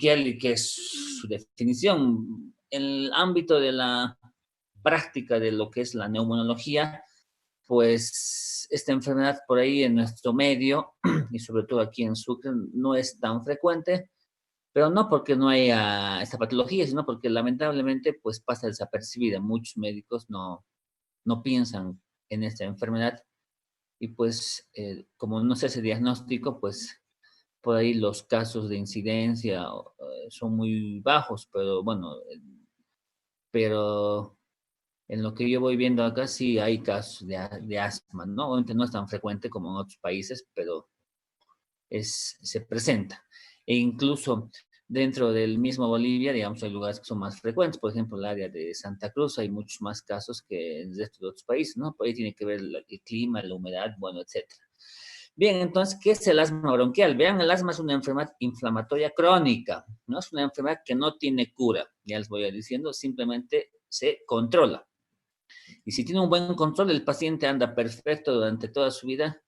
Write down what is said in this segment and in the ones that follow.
bronquial y qué es su definición. En el ámbito de la práctica de lo que es la neumonología, pues esta enfermedad por ahí en nuestro medio, y sobre todo aquí en Sucre, no es tan frecuente, pero no porque no haya esta patología, sino porque lamentablemente pues pasa desapercibida. Muchos médicos no piensan en esta enfermedad y pues como no se hace diagnóstico, pues por ahí los casos de incidencia son muy bajos, pero bueno, pero en lo que yo voy viendo acá sí hay casos de asma, ¿no? Obviamente no es tan frecuente como en otros países, pero se presenta. E incluso dentro del mismo Bolivia, digamos, hay lugares que son más frecuentes, por ejemplo, el área de Santa Cruz, hay muchos más casos que en el resto de otros países, ¿no? Por ahí tiene que ver el clima, la humedad, bueno, etcétera. Bien, entonces, ¿qué es el asma bronquial? Vean, el asma es una enfermedad inflamatoria crónica, no es una enfermedad que no tiene cura, ya les voy a diciendo, simplemente se controla. Y si tiene un buen control, el paciente anda perfecto durante toda su vida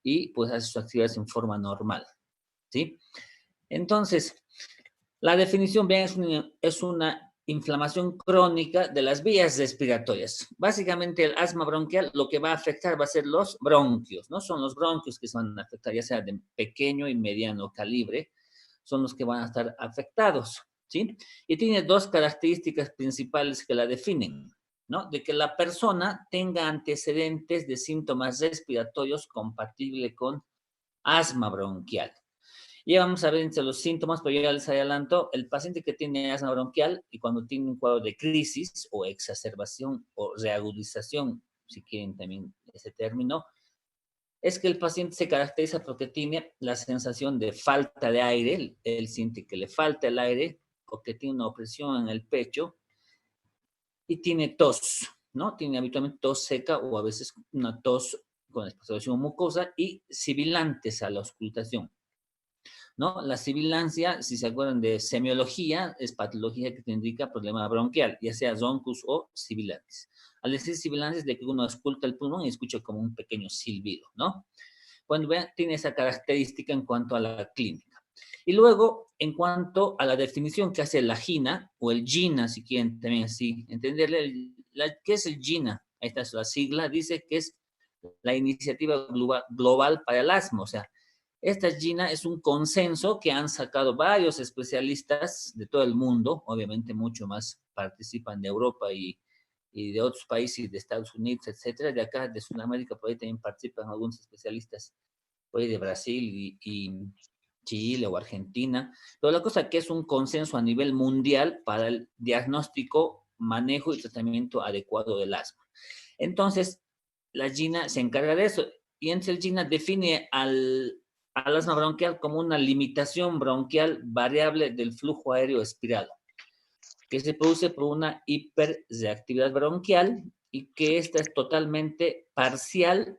y pues hace sus actividades en forma normal, ¿sí? Entonces, la definición, vean, es una inflamación crónica de las vías respiratorias. Básicamente, el asma bronquial lo que va a afectar va a ser los bronquios, ¿no? Son los bronquios que se van a afectar, ya sea de pequeño y mediano calibre, son los que van a estar afectados, ¿sí? Y tiene dos características principales que la definen, ¿no? De que la persona tenga antecedentes de síntomas respiratorios compatibles con asma bronquial. Y vamos a ver entre los síntomas, pero yo ya les adelanto, el paciente que tiene asma bronquial y cuando tiene un cuadro de crisis o exacerbación o reagudización, si quieren también ese término, es que el paciente se caracteriza porque tiene la sensación de falta de aire, él siente que le falta el aire o que tiene una opresión en el pecho y tiene tos, ¿no? Tiene habitualmente tos seca o a veces una tos con expectoración mucosa y sibilantes a la auscultación, ¿no? La sibilancia, si se acuerdan de semiología, es patología que te indica problema bronquial, ya sea zoncus o sibilantes. Al decir sibilantes, de que uno ausculta el pulmón y escucha como un pequeño silbido, ¿no? Bueno, vean, tiene esa característica en cuanto a la clínica. Y luego, en cuanto a la definición que hace la GINA, o el GINA, si quieren también así entenderle, ¿qué es el GINA? Ahí está la sigla, dice que es la Iniciativa Global para el Asma, o sea, esta GINA es un consenso que han sacado varios especialistas de todo el mundo, obviamente mucho más participan de Europa y de otros países, de Estados Unidos, etcétera, de acá, de Sudamérica, por ahí también participan algunos especialistas, por ahí de Brasil y Chile o Argentina, pero la cosa que es un consenso a nivel mundial para el diagnóstico, manejo y tratamiento adecuado del asma. Entonces, la GINA se encarga de eso, y entonces el GINA define al asma bronquial como una limitación bronquial variable del flujo aéreo expirado, que se produce por una hiperreactividad bronquial y que esta es totalmente parcial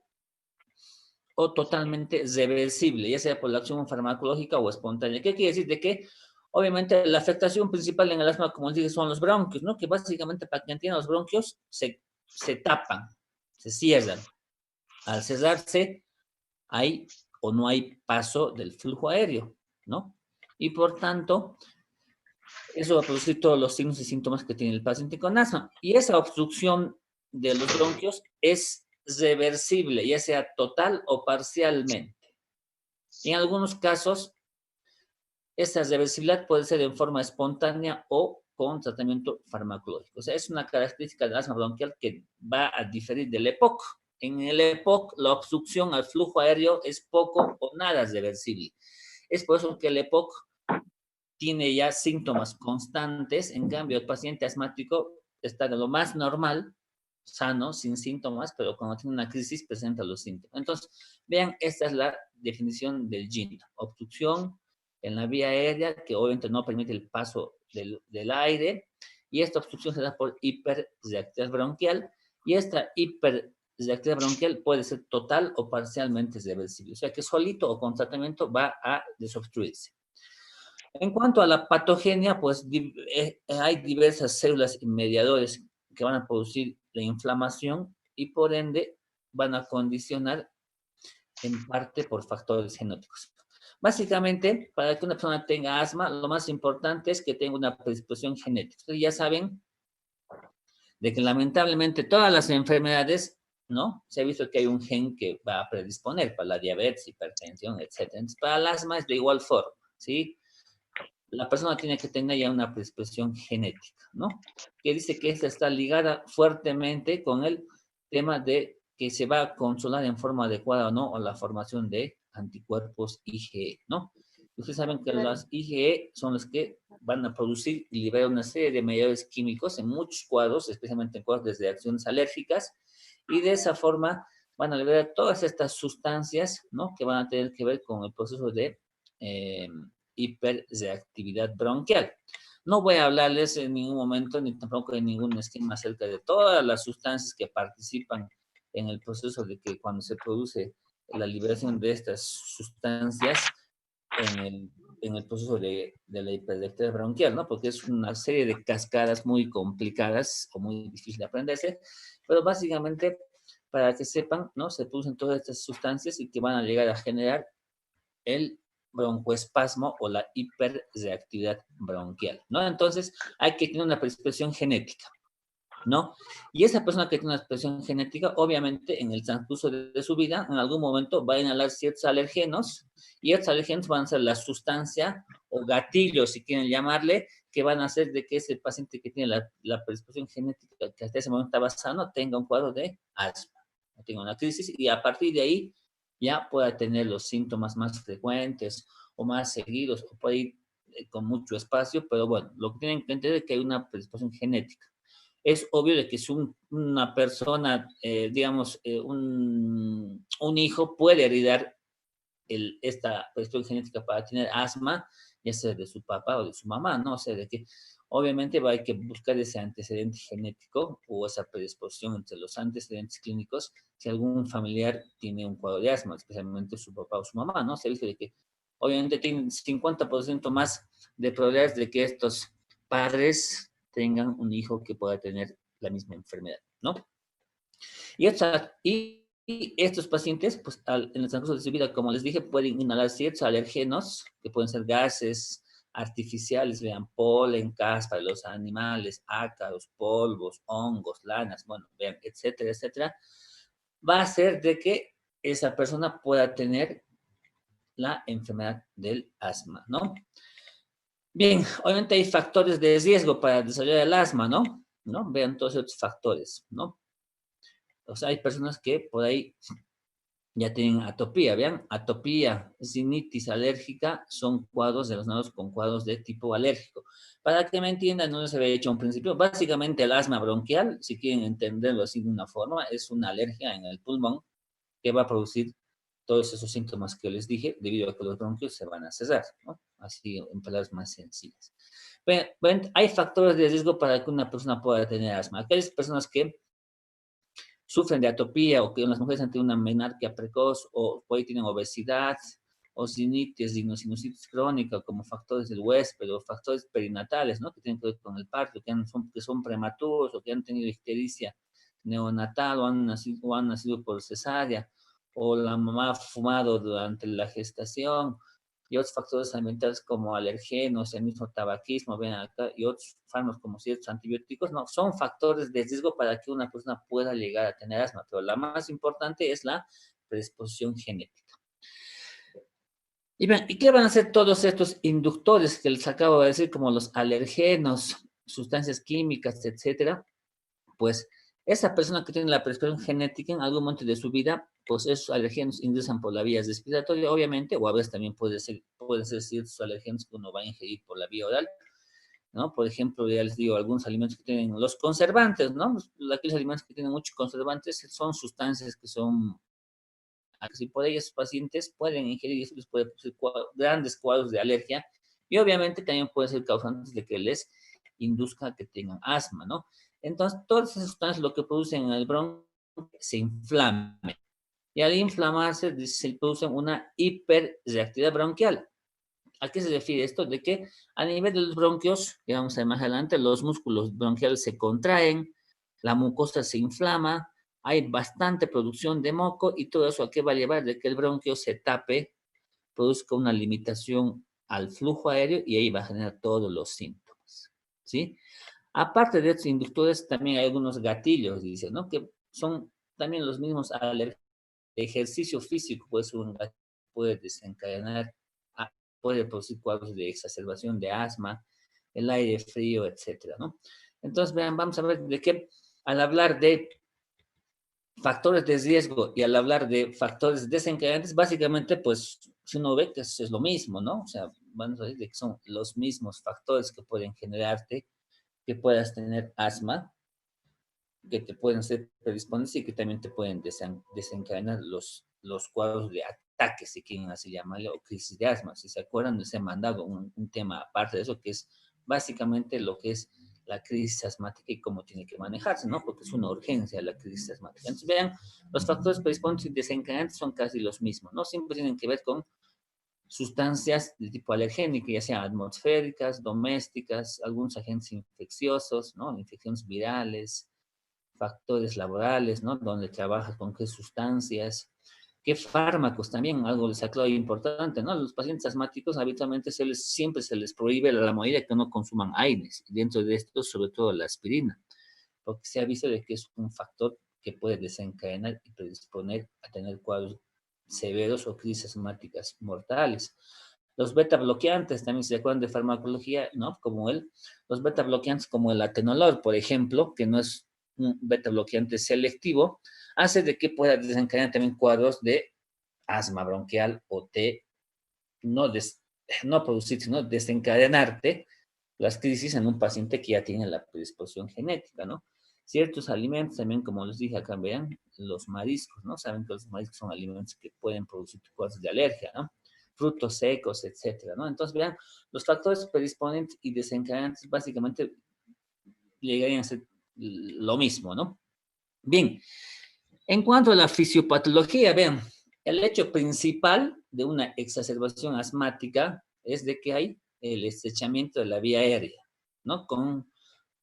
o totalmente reversible, ya sea por la acción farmacológica o espontánea. ¿Qué quiere decir? De que obviamente la afectación principal en el asma, como dije, son los bronquios, ¿no? Que básicamente para que entiendan, los bronquios se tapan, se cierran. Al cerrarse, hay o no hay paso del flujo aéreo, ¿no? Y por tanto, eso va a producir todos los signos y síntomas que tiene el paciente con asma. Y esa obstrucción de los bronquios es reversible, ya sea total o parcialmente. En algunos casos, esa reversibilidad puede ser en forma espontánea o con tratamiento farmacológico. O sea, es una característica del asma bronquial que va a diferir del EPOC. En el EPOC, la obstrucción al flujo aéreo es poco o nada reversible. Es por eso que el EPOC tiene ya síntomas constantes. En cambio, el paciente asmático está de lo más normal, sano, sin síntomas, pero cuando tiene una crisis presenta los síntomas. Entonces, vean, esta es la definición del GINA. Obstrucción en la vía aérea, que obviamente no permite el paso del aire, y esta obstrucción se da por hiperreactividad bronquial, y esta hiperreactividad bronquial puede ser total o parcialmente reversible, o sea que solito o con tratamiento va a desobstruirse. En cuanto a la patogenia, pues hay diversas células y mediadores que van a producir la inflamación y por ende van a condicionar en parte por factores genéticos. Básicamente, para que una persona tenga asma, lo más importante es que tenga una predisposición genética. Ustedes ya saben de que lamentablemente todas las enfermedades, ¿no? Se ha visto que hay un gen que va a predisponer para la diabetes, hipertensión, etcétera. Entonces, para el asma es de igual forma, ¿sí? La persona tiene que tener ya una predisposición genética, ¿no? Que dice que esta está ligada fuertemente con el tema de que se va a controlar en forma adecuada o no, o la formación de anticuerpos IgE, ¿no? Ustedes saben que las IgE son los que van a producir y liberar una serie de mediadores químicos en muchos cuadros, especialmente en cuadros de reacciones alérgicas, y de esa forma van a liberar todas estas sustancias, ¿no? Que van a tener que ver con el proceso de hiperreactividad bronquial. No voy a hablarles en ningún momento, ni tampoco en ningún esquema acerca de todas las sustancias que participan en el proceso de que cuando se produce la liberación de estas sustancias en el proceso de la hiperreactividad bronquial, ¿no? Porque es una serie de cascadas muy complicadas o muy difíciles de aprenderse, pero básicamente, para que sepan, ¿no? Se producen todas estas sustancias y que van a llegar a generar el broncoespasmo o la hiperreactividad bronquial, ¿no? Entonces, hay que tener una predisposición genética, ¿no? Y esa persona que tiene una predisposición genética, obviamente, en el transcurso de su vida, en algún momento va a inhalar ciertos alérgenos, y estos alérgenos van a ser la sustancia o gatillo, si quieren llamarle, que van a hacer de que ese paciente que tiene la predisposición genética, que hasta ese momento estaba sano, tenga un cuadro de asma, tenga una crisis, y a partir de ahí ya pueda tener los síntomas más frecuentes o más seguidos, o puede ir con mucho espacio, pero bueno, lo que tienen que entender es que hay una predisposición genética. Es obvio de que si una persona, digamos, un hijo puede heredar esta predisposición genética para tener asma, ya sea de su papá o de su mamá, ¿no? O sea, de que obviamente va a hay que buscar ese antecedente genético o esa predisposición entre los antecedentes clínicos si algún familiar tiene un cuadro de asma, especialmente su papá o su mamá, ¿no? Se dice de que obviamente tienen 50% más de probabilidades de que estos padres tengan un hijo que pueda tener la misma enfermedad, ¿no? Y estos pacientes, pues en el transcurso de su vida, como les dije, pueden inhalar ciertos alergenos, que pueden ser gases artificiales, vean, polen, caspa de los animales, ácaros, polvos, hongos, lanas, bueno, vean, etcétera, etcétera, va a hacer de que esa persona pueda tener la enfermedad del asma, ¿no? Bien, obviamente hay factores de riesgo para desarrollar el asma, ¿no? ¿No? Vean todos estos factores, ¿no? O sea, hay personas que por ahí ya tienen atopía, vean, atopía, rinitis alérgica, son cuadros relacionados con cuadros de tipo alérgico. Para que me entiendan, no se había hecho un principio, básicamente el asma bronquial, si quieren entenderlo así de una forma, es una alergia en el pulmón que va a producir todos esos síntomas que les dije, debido a que los bronquios se van a cerrar, ¿no? Así en palabras más sencillas. Ven, hay factores de riesgo para que una persona pueda tener asma. Aquellas personas que sufren de atopía o que las mujeres han tenido una menarquia precoz o hoy tienen obesidad o sinusitis crónica como factores del huésped o factores perinatales, ¿no? Que tienen que ver con el parto, que son prematuros o que han tenido ictericia neonatal o han nacido por cesárea o la mamá ha fumado durante la gestación y otros factores ambientales como alergenos, el mismo tabaquismo, ven acá, y otros fármacos como ciertos antibióticos, no, son factores de riesgo para que una persona pueda llegar a tener asma, pero la más importante es la predisposición genética. Y bien, ¿y qué van a hacer todos estos inductores que les acabo de decir, como los alergenos, sustancias químicas, etcétera? Pues esa persona que tiene la predisposición genética en algún momento de su vida, pues esos alergenos ingresan por la vía respiratoria, obviamente, o a veces también pueden ser ciertos alergenos que uno va a ingerir por la vía oral, ¿no? Por ejemplo, ya les digo, algunos alimentos que tienen los conservantes, ¿no? Aquellos alimentos que tienen muchos conservantes son sustancias que son, así por ellos pacientes pueden ingerir y eso les puede producir grandes cuadros de alergia y obviamente también puede ser causantes de que les induzca que tengan asma, ¿no? Entonces, todas esas sustancias lo que producen en el bronquio se inflaman. Y al inflamarse se produce una hiperreactividad bronquial. ¿A qué se refiere esto? De que a nivel de los bronquios, que vamos a ver más adelante, los músculos bronquiales se contraen, la mucosa se inflama, hay bastante producción de moco y todo eso a qué va a llevar de que el bronquio se tape produzca una limitación al flujo aéreo y ahí va a generar todos los síntomas, ¿sí? Aparte de estos inductores, también hay algunos gatillos, dice, ¿no? Que son también los mismos ejercicio físico, puede desencadenar, puede producir cuadros de exacerbación de asma, el aire frío, etcétera, ¿no? Entonces, vean, vamos a ver de qué, al hablar de factores de riesgo y al hablar de factores desencadenantes, básicamente, pues, si uno ve que es lo mismo, ¿no? O sea, vamos a decir que son los mismos factores que pueden generarte que puedas tener asma, que te pueden ser predisponentes y que también te pueden desencadenar los cuadros de ataque, si quieren así llamarlo, o crisis de asma. Si se acuerdan, les he mandado un tema aparte de eso, que es básicamente lo que es la crisis asmática y cómo tiene que manejarse, ¿no? Porque es una urgencia la crisis asmática. Entonces, vean, los factores predisponentes y desencadenantes son casi los mismos, ¿no? Siempre tienen que ver con sustancias de tipo alergénico, ya sean atmosféricas, domésticas, algunos agentes infecciosos, ¿no? Infecciones virales, factores laborales, ¿no? Donde trabajas con qué sustancias, qué fármacos también, algo les aclaro importante, ¿no? Los pacientes asmáticos habitualmente siempre se les prohíbe la mayoría que no consuman AINES, y dentro de esto sobre todo la aspirina, porque se ha visto de que es un factor que puede desencadenar y predisponer a tener cuadros severos o crisis asmáticas mortales. Los beta bloqueantes, también se acuerdan de farmacología, ¿no? Los beta bloqueantes como el atenolol, por ejemplo, que no es un beta bloqueante selectivo, hace de que pueda desencadenar también cuadros de asma bronquial o de no, no producir, sino desencadenarte las crisis en un paciente que ya tiene la predisposición genética, ¿no? Ciertos alimentos también, como les dije acá, vean, los mariscos, ¿no? Saben que los mariscos son alimentos que pueden producir cuadros de alergia, ¿no? Frutos secos, etcétera, ¿no? Entonces, vean, los factores predisponentes y desencadenantes básicamente llegarían a ser lo mismo, ¿no? Bien, en cuanto a la fisiopatología, vean, el hecho principal de una exacerbación asmática es de que hay el estrechamiento de la vía aérea, ¿no?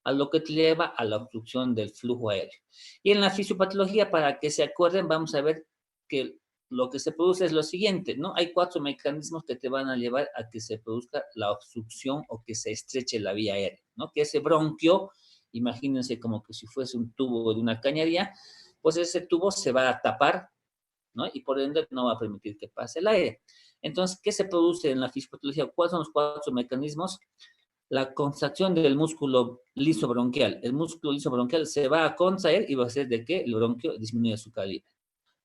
A lo que te lleva a la obstrucción del flujo aéreo. Y en la fisiopatología, para que se acuerden, vamos a ver que lo que se produce es lo siguiente, ¿no? Hay 4 mecanismos que te van a llevar a que se produzca la obstrucción o que se estreche la vía aérea, ¿no? Que ese bronquio, imagínense como que si fuese un tubo de una cañería, pues ese tubo se va a tapar, ¿no? Y por ende no va a permitir que pase el aire. Entonces, ¿qué se produce en la fisiopatología? ¿Cuáles son los 4 mecanismos? La contracción del músculo liso bronquial. El músculo liso bronquial se va a contraer y va a hacer de que el bronquio disminuya su calibre.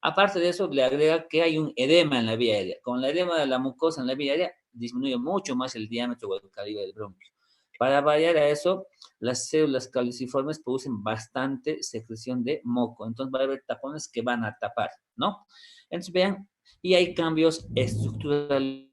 Aparte de eso, le agrega que hay un edema en la vía aérea. Con el edema de la mucosa en la vía aérea, disminuye mucho más el diámetro o el calibre del bronquio. Para variar a eso, las células caliciformes producen bastante secreción de moco. Entonces va a haber tapones que van a tapar, ¿no? Entonces vean, y hay cambios estructurales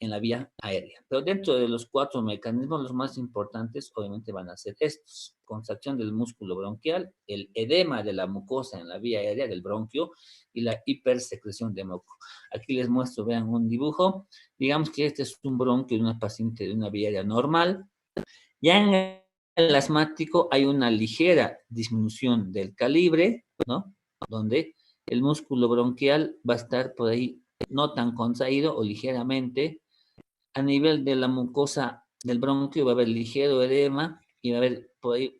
en la vía aérea. Pero dentro de los 4 mecanismos, los más importantes obviamente van a ser estos. Contracción del músculo bronquial, el edema de la mucosa en la vía aérea del bronquio y la hipersecreción de moco. Aquí les muestro, vean un dibujo. Digamos que este es un bronquio de una paciente de una vía aérea normal. Ya en el asmático hay una ligera disminución del calibre, ¿no? Donde el músculo bronquial va a estar por ahí no tan contraído o ligeramente. A nivel de la mucosa del bronquio va a haber ligero edema y va a haber por ahí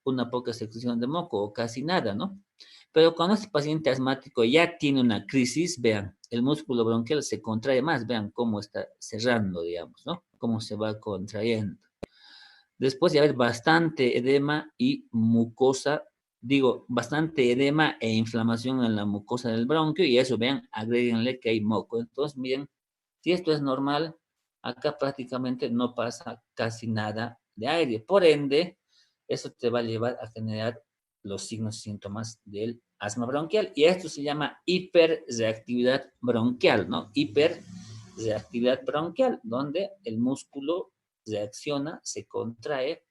una poca secreción de moco o casi nada, ¿no? Pero cuando este paciente asmático ya tiene una crisis, vean, el músculo bronquial se contrae más, vean cómo está cerrando, digamos, ¿no? Cómo se va contrayendo. Después de haber bastante edema y mucosa, digo, bastante edema e inflamación en la mucosa del bronquio, y eso, vean, agréguenle que hay moco. Entonces, miren, si esto es normal, acá prácticamente no pasa casi nada de aire. Por ende, eso te va a llevar a generar los signos y síntomas del asma bronquial. Y esto se llama hiperreactividad bronquial, ¿no? Hiperreactividad bronquial, donde el músculo reacciona, se contrae,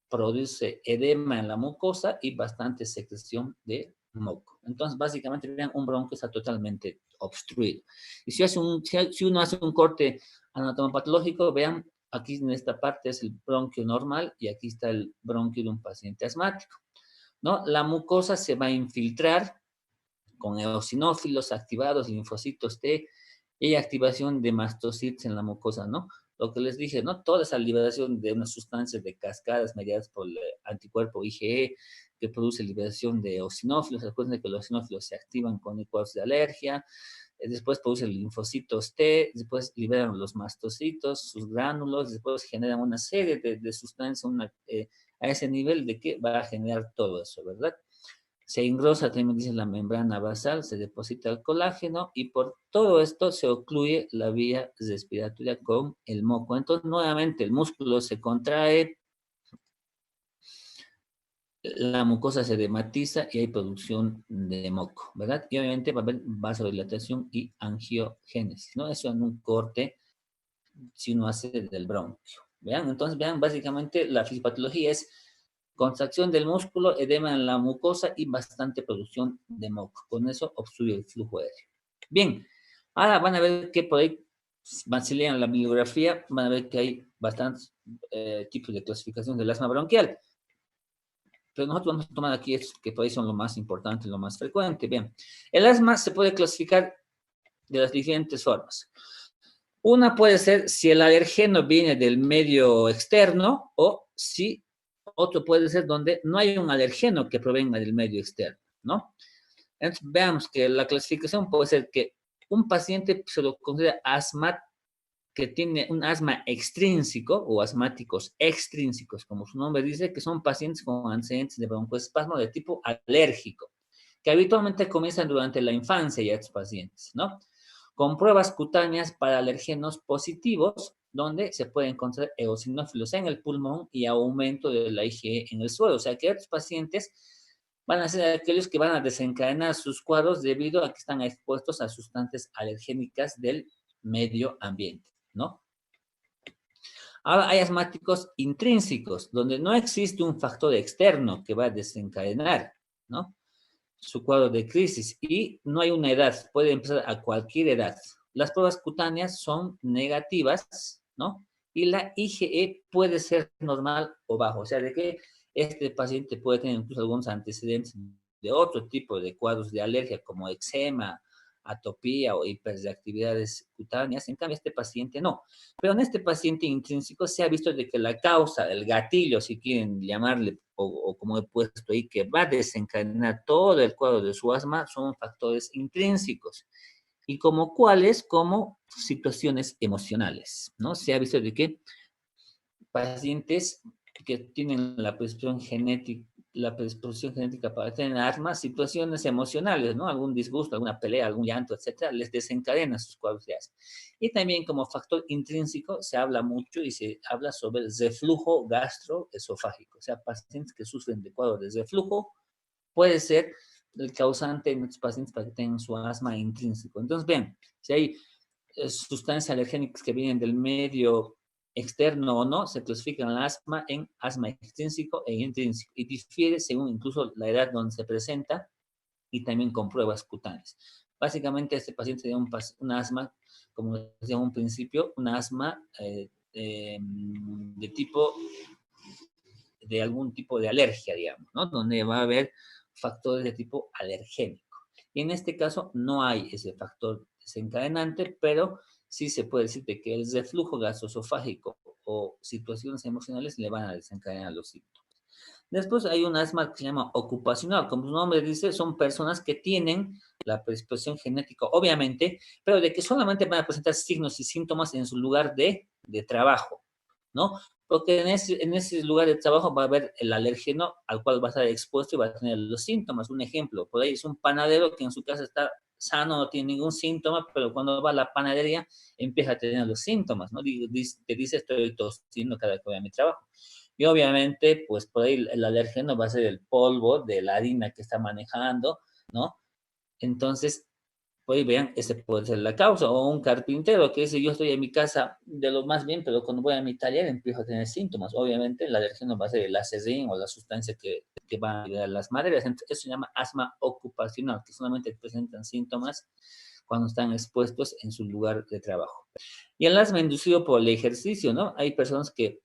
produce edema en la mucosa y bastante secreción de moco. Entonces, básicamente, vean, un bronquio está totalmente obstruido. Y si uno hace un corte anatomopatológico, vean, aquí en esta parte es el bronquio normal y aquí está el bronquio de un paciente asmático, ¿no? La mucosa se va a infiltrar con eosinófilos activados, linfocitos T, y activación de mastocitos en la mucosa, ¿no? Lo que les dije, ¿no? Toda esa liberación de unas sustancias de cascadas mediadas por el anticuerpo IgE, que produce liberación de eosinófilos. Recuerden que los eosinófilos se activan con cuadros de alergia, después producen linfocitos T, después liberan los mastocitos, sus gránulos, después generan una serie de sustancias a ese nivel de que va a generar todo eso, ¿verdad? Se engrosa, también dice, la membrana basal, se deposita el colágeno y por todo esto se ocluye la vía respiratoria con el moco. Entonces, nuevamente, el músculo se contrae, la mucosa se dematiza y hay producción de moco, ¿verdad? Y obviamente va a haber vasodilatación y angiogénesis, ¿no? Eso en un corte, si uno hace del bronquio. ¿Vean? Entonces, vean, básicamente la fisiopatología es contracción del músculo, edema en la mucosa y bastante producción de moco. Con eso obstruye el flujo aéreo. Bien, ahora van a ver que por ahí, si lean la bibliografía, van a ver que hay bastantes tipos de clasificación del asma bronquial. Pero nosotros vamos a tomar aquí estos que por ahí son lo más importante, lo más frecuente. Bien, el asma se puede clasificar de las diferentes formas. Una puede ser si el alergeno viene del medio externo o si otro puede ser donde no hay un alergeno que provenga del medio externo, ¿no? Entonces, veamos que la clasificación puede ser que un paciente se lo considera asma que tiene un asma extrínseco o asmáticos extrínsecos, como su nombre dice, que son pacientes con antecedentes de broncoespasmo de tipo alérgico, que habitualmente comienzan durante la infancia ya estos pacientes, ¿no? Con pruebas cutáneas para alergenos positivos, donde se puede encontrar eosinófilos en el pulmón y aumento de la IgE en el suelo. O sea que estos pacientes van a ser aquellos que van a desencadenar sus cuadros debido a que están expuestos a sustancias alergénicas del medio ambiente, ¿no? Ahora hay asmáticos intrínsecos, donde no existe un factor externo que va a desencadenar, ¿no? Su cuadro de crisis y no hay una edad, puede empezar a cualquier edad. Las pruebas cutáneas son negativas, ¿no? Y la IgE puede ser normal o bajo, o sea, de que este paciente puede tener incluso algunos antecedentes de otro tipo de cuadros de alergia como eczema, atopía o hiperreactividades cutáneas. En cambio, este paciente no. Pero en este paciente intrínseco se ha visto de que la causa, el gatillo, si quieren llamarle, o como he puesto ahí, que va a desencadenar todo el cuadro de su asma, son factores intrínsecos. Y como cuáles, como situaciones emocionales, ¿no? Se ha visto de que pacientes que tienen la predisposición genética para tener asma, situaciones emocionales, ¿no? Algún disgusto, alguna pelea, algún llanto, etcétera, les desencadena sus cuadros de asma. Y también como factor intrínseco se habla mucho y se habla sobre el reflujo gastroesofágico, o sea, pacientes que sufren de cuadros de reflujo puede ser el causante en estos pacientes para que tengan su asma intrínseco. Entonces, vean, si hay sustancias alergénicas que vienen del medio externo o no, se clasifican el asma en asma extrínseco e intrínseco y difiere según incluso la edad donde se presenta y también con pruebas cutáneas. Básicamente, este paciente tiene un asma, como decía en un principio, un asma de tipo, de algún tipo de alergia, digamos, ¿no? Donde va a haber factores de tipo alergénico. Y en este caso no hay ese factor desencadenante, pero sí se puede decir que el reflujo gastroesofágico o situaciones emocionales le van a desencadenar los síntomas. Después hay un asma que se llama ocupacional, como su nombre dice, son personas que tienen la predisposición genética, obviamente, pero de que solamente van a presentar signos y síntomas en su lugar de trabajo, ¿no? Porque en ese lugar de trabajo va a haber el alérgeno al cual va a estar expuesto y va a tener los síntomas. Un ejemplo, por ahí es un panadero que en su casa está sano, no tiene ningún síntoma, pero cuando va a la panadería empieza a tener los síntomas, ¿no? Te dice, estoy tosiendo cada vez que voy a mi trabajo. Y obviamente, pues por ahí el alérgeno va a ser el polvo de la harina que está manejando, ¿no? Entonces, pues vean, ese puede ser la causa. O un carpintero que dice, yo estoy en mi casa de lo más bien, pero cuando voy a mi taller empiezo a tener síntomas. Obviamente, el alérgeno va a ser el acerrín o la sustancia que va a liberar las maderas. Entonces, eso se llama asma ocupacional, que solamente presentan síntomas cuando están expuestos en su lugar de trabajo. Y el asma inducido por el ejercicio, ¿no? Hay personas que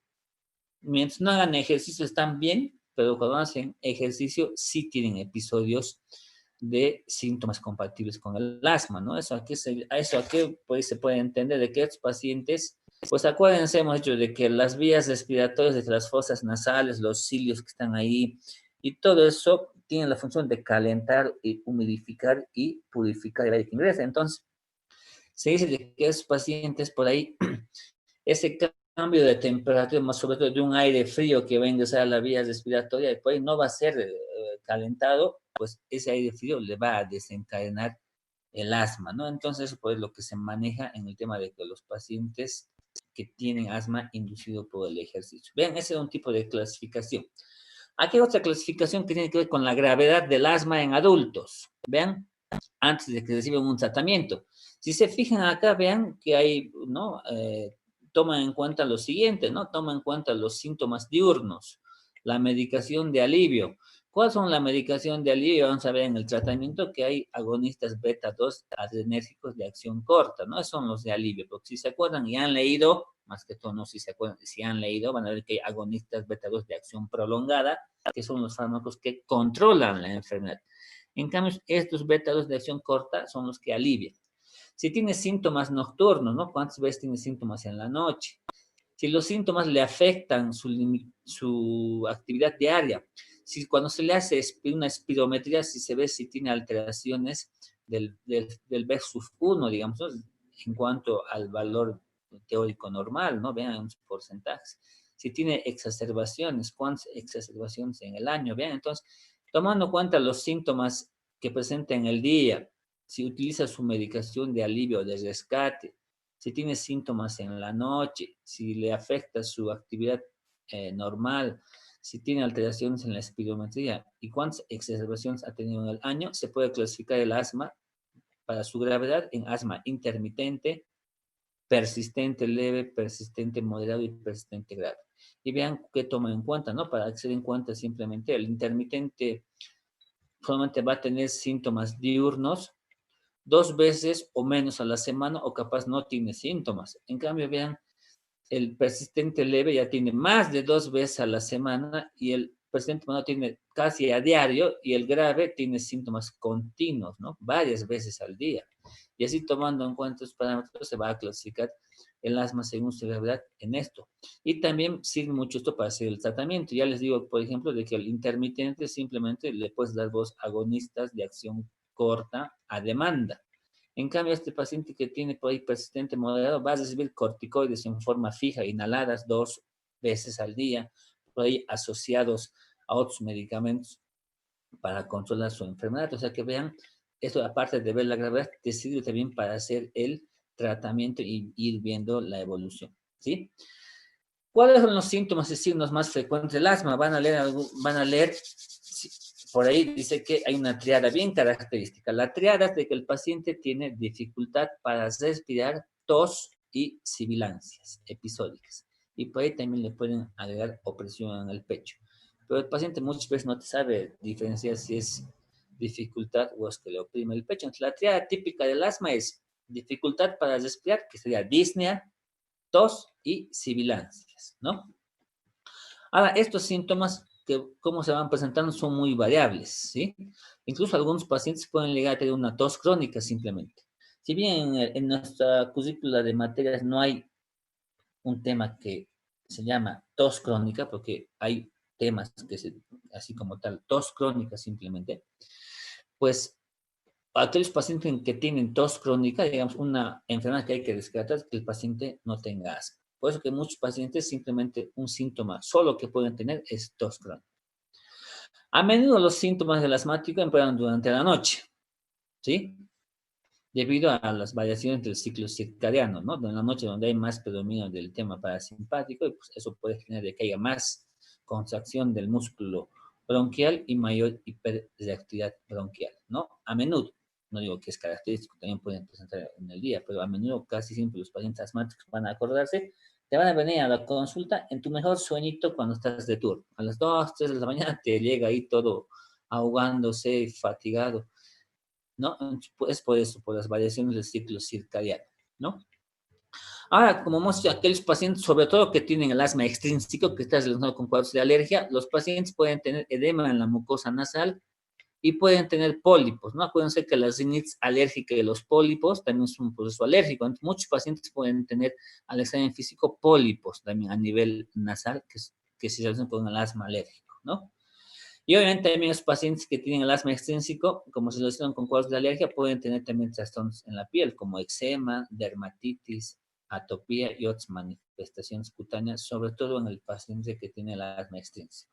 mientras no hagan ejercicio están bien, pero cuando hacen ejercicio sí tienen episodios de síntomas compatibles con el asma, ¿no? A eso aquí pues, se puede entender de que estos pacientes, pues acuérdense, hemos dicho de que las vías respiratorias de las fosas nasales, los cilios que están ahí, y todo eso tiene la función de calentar y humidificar y purificar el aire que ingresa. Entonces, se dice de que esos pacientes por ahí, ese cambio de temperatura, más sobre todo de un aire frío que va a ingresar a la vía respiratoria, y por ahí no va a ser calentado, pues ese aire frío le va a desencadenar el asma, ¿no? Entonces, eso pues lo que se maneja en el tema de que los pacientes que tienen asma inducido por el ejercicio. Vean, ese es un tipo de clasificación. Aquí hay otra clasificación que tiene que ver con la gravedad del asma en adultos. Vean, antes de que reciban un tratamiento. Si se fijan acá, vean que hay, ¿no? Toman en cuenta lo siguiente, ¿no? Toman en cuenta los síntomas diurnos, la medicación de alivio. ¿Cuáles son la medicación de alivio? Vamos a ver en el tratamiento que hay agonistas beta 2 adrenérgicos de acción corta, ¿no? Esos son los de alivio, porque si se acuerdan y han leído, más que todo, no si se acuerdan, si han leído, van a ver que hay agonistas beta 2 de acción prolongada, que son los fármacos que controlan la enfermedad. En cambio, estos beta 2 de acción corta son los que alivian. Si tiene síntomas nocturnos, ¿no? ¿Cuántas veces tiene síntomas en la noche? Si los síntomas le afectan su actividad diaria, si cuando se le hace una espirometría, si se ve si tiene alteraciones del versus 1, digamos, ¿no? En cuanto al valor teórico normal, ¿no? Vean los porcentajes. Si tiene exacerbaciones, ¿cuántas exacerbaciones en el año? Vean, entonces, tomando en cuenta los síntomas que presenta en el día, si utiliza su medicación de alivio, de rescate, si tiene síntomas en la noche, si le afecta su actividad normal, si tiene alteraciones en la espirometría y cuántas exacerbaciones ha tenido en el año, se puede clasificar el asma para su gravedad en asma intermitente, persistente leve, persistente moderado y persistente grave. Y vean qué toma en cuenta, ¿no? Para hacer en cuenta simplemente el intermitente solamente va a tener síntomas diurnos 2 veces o menos a la semana o capaz no tiene síntomas. En cambio, vean, el persistente leve ya tiene más de 2 veces a la semana y el persistente moderado tiene casi a diario y el grave tiene síntomas continuos, ¿no? Varias veces al día. Y así tomando en cuenta estos parámetros se va a clasificar el asma según su gravedad en esto. Y también sirve mucho esto para hacer el tratamiento. Ya les digo, por ejemplo, de que el intermitente simplemente le puedes dar vos agonistas de acción corta a demanda. En cambio, este paciente que tiene por ahí persistente moderado va a recibir corticoides en forma fija, inhaladas 2 veces al día, por ahí asociados a otros medicamentos para controlar su enfermedad. O sea que vean, esto aparte de ver la gravedad, te sirve también para hacer el tratamiento y ir viendo la evolución, ¿sí? ¿Cuáles son los síntomas y signos más frecuentes del asma? Van a leer por ahí dice que hay una triada bien característica. La triada es de que el paciente tiene dificultad para respirar, tos y sibilancias episódicas. Y por ahí también le pueden agregar opresión en el pecho. Pero el paciente muchas veces no te sabe diferenciar si es dificultad o es que le oprime el pecho. Entonces, la triada típica del asma es dificultad para respirar, que sería disnea, tos y sibilancias, ¿no? Ahora, estos síntomas, que cómo se van presentando, son muy variables, ¿sí? Incluso algunos pacientes pueden llegar a tener una tos crónica simplemente. Si bien en nuestra currícula de materias no hay un tema que se llama tos crónica, porque hay temas que se, así como tal, tos crónica simplemente, pues aquellos pacientes que tienen tos crónica, digamos, una enfermedad que hay que descartar es que el paciente no tenga asma. Por eso que muchos pacientes simplemente un síntoma solo que pueden tener es tos crónica. A menudo los síntomas del asmático empeoran durante la noche, ¿sí? Debido a las variaciones del ciclo circadiano, ¿no? En la noche donde hay más predominio del tema parasimpático, y pues eso puede generar que haya más contracción del músculo bronquial y mayor hiperreactividad bronquial, ¿no? A menudo, no digo que es característico, también pueden presentar en el día, pero a menudo casi siempre los pacientes asmáticos van a acordarse, te van a venir a la consulta en tu mejor sueñito cuando estás de turno. A las 2, 3 de la mañana te llega ahí todo ahogándose, fatigado, ¿no? Es por eso, por las variaciones del ciclo circadiano, ¿no? Ahora, como hemos dicho, aquellos pacientes, sobre todo que tienen el asma extrínseco, que está relacionado con cuadros de alergia, los pacientes pueden tener edema en la mucosa nasal y pueden tener pólipos, ¿no? Acuérdense que la rinitis alérgica y los pólipos también es un proceso alérgico. Entonces, muchos pacientes pueden tener al examen físico pólipos también a nivel nasal que se relacionan con el asma alérgico, ¿no? Y obviamente también los pacientes que tienen el asma extrínseco, como se relacionan con cuadros de alergia, pueden tener también trastornos en la piel, como eczema, dermatitis, atopía y otras manifestaciones cutáneas, sobre todo en el paciente que tiene el asma extrínseco.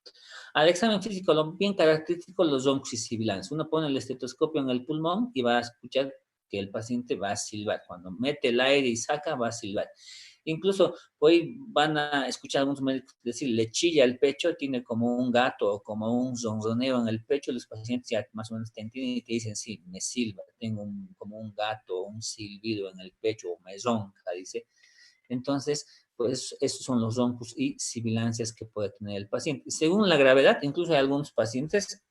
Al examen físico, lo bien característico, los oncosis. Uno pone el estetoscopio en el pulmón y va a escuchar que el paciente va a silbar. Cuando mete el aire y saca, va a silbar. Incluso hoy van a escuchar a algunos médicos decir, le chilla el pecho, tiene como un gato o como un ronroneo en el pecho, los pacientes ya más o menos te entienden y te dicen, sí, me silba, tengo como un gato, un silbido en el pecho, o me ronca, dice. Entonces, pues esos son los roncos y sibilancias que puede tener el paciente. Según la gravedad, incluso hay algunos pacientes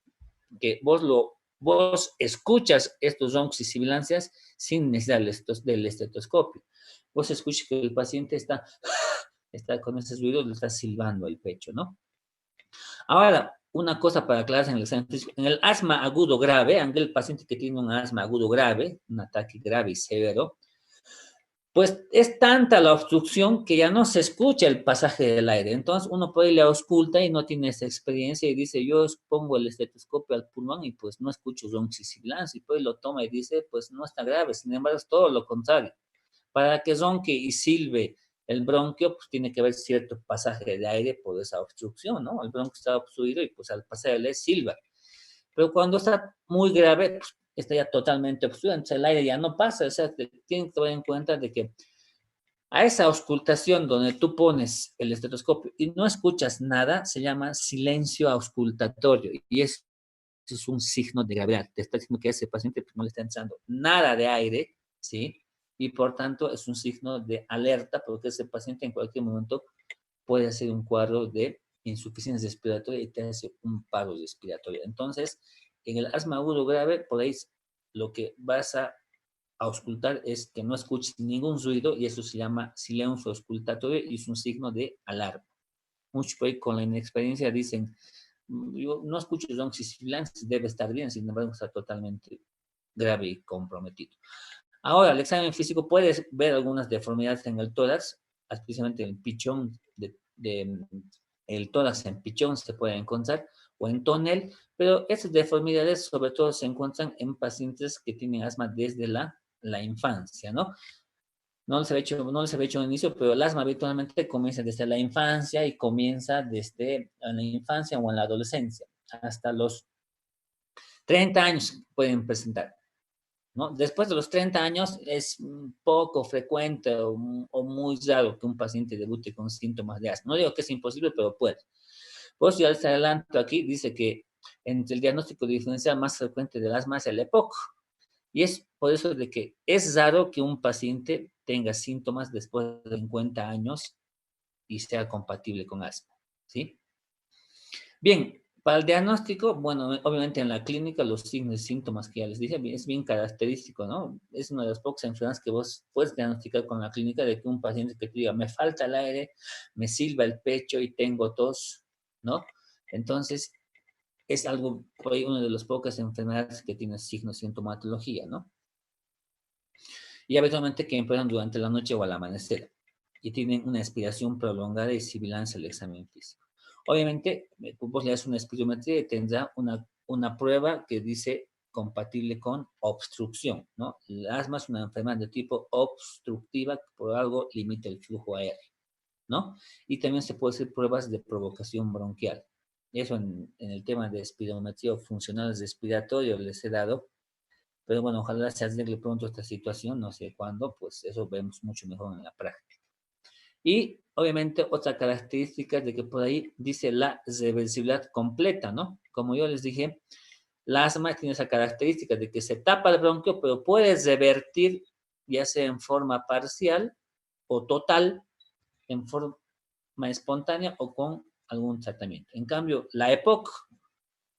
que vos escuchas estos roncos y sibilancias sin necesidad del estetoscopio. Vos escuchas que el paciente está con ese ruido, le está silbando el pecho, ¿no? Ahora, una cosa para aclarar en el examen físico. En el asma agudo grave, aunque el paciente que tiene un asma agudo grave, un ataque grave y severo, pues es tanta la obstrucción que ya no se escucha el pasaje del aire. Entonces uno puede ir a ausculta y no tiene esa experiencia y dice, yo pongo el estetoscopio al pulmón y pues no escucho ronquicisilans. Y pues lo toma y dice, pues no está grave. Sin embargo, es todo lo contrario. Para que ronque y silbe el bronquio, pues tiene que haber cierto pasaje de aire por esa obstrucción, ¿no? El bronquio está obstruido y pues al pasar el aire silba. Pero cuando está muy grave, pues, está ya totalmente obstruido, entonces el aire ya no pasa. O sea, tienen que tener en cuenta de que a esa auscultación donde tú pones el estetoscopio y no escuchas nada, se llama silencio auscultatorio. Y eso es un signo de gravedad. Te está diciendo que a ese paciente pues, no le está entrando nada de aire, ¿sí? Y por tanto es un signo de alerta porque ese paciente en cualquier momento puede hacer un cuadro de insuficiencia respiratoria y te hace un paro respiratorio. Entonces, en el asma agudo grave, por ahí lo que vas a auscultar es que no escuches ningún ruido y eso se llama silencio auscultatorio y es un signo de alarma. Muchos por ahí con la inexperiencia dicen, yo no escucho ronquicilantes, debe estar bien, sin embargo está totalmente grave y comprometido. Ahora, el examen físico puedes ver algunas deformidades en el tórax, especialmente en el pichón, el tórax en pichón se puede encontrar, o en tonel, pero esas deformidades sobre todo se encuentran en pacientes que tienen asma desde la infancia, ¿no? No les había hecho un inicio, pero el asma habitualmente comienza desde la infancia y comienza desde la infancia o en la adolescencia. Hasta los 30 años pueden presentar, ¿no? Después de los 30 años es poco frecuente o muy raro que un paciente debute con síntomas de asma. No digo que es imposible, pero puede. Pues ya les adelanto aquí, dice que entre el diagnóstico diferencial más frecuente del asma es el EPOC. Y es por eso de que es raro que un paciente tenga síntomas después de 50 años y sea compatible con asma, ¿sí? Bien, para el diagnóstico, bueno, obviamente en la clínica los signos y síntomas que ya les dije es bien característico, ¿no? Es una de las pocas enfermedades que vos puedes diagnosticar con la clínica de que un paciente que te diga, me falta el aire, me silba el pecho y tengo tos, ¿no? Entonces, es algo, por ahí, una de las pocas enfermedades que tiene signos y sintomatología, ¿no? Y habitualmente que empiezan durante la noche o al amanecer y tienen una expiración prolongada y sibilancia al examen físico. Obviamente, vos le das una espirometría y tendrá una prueba que dice compatible con obstrucción, ¿no? El asma es una enfermedad de tipo obstructiva que por algo limita el flujo aéreo, ¿no? Y también se puede hacer pruebas de provocación bronquial. Eso en el tema de espirometría o funcionales respiratorios les he dado, pero bueno, ojalá se arregle pronto esta situación, no sé cuándo, pues eso vemos mucho mejor en la práctica. Y obviamente otra característica de que por ahí dice la reversibilidad completa, ¿no? Como yo les dije, la asma tiene esa característica de que se tapa el bronquio, pero puedes revertir ya sea en forma parcial o total, en forma espontánea o con algún tratamiento. En cambio, la EPOC,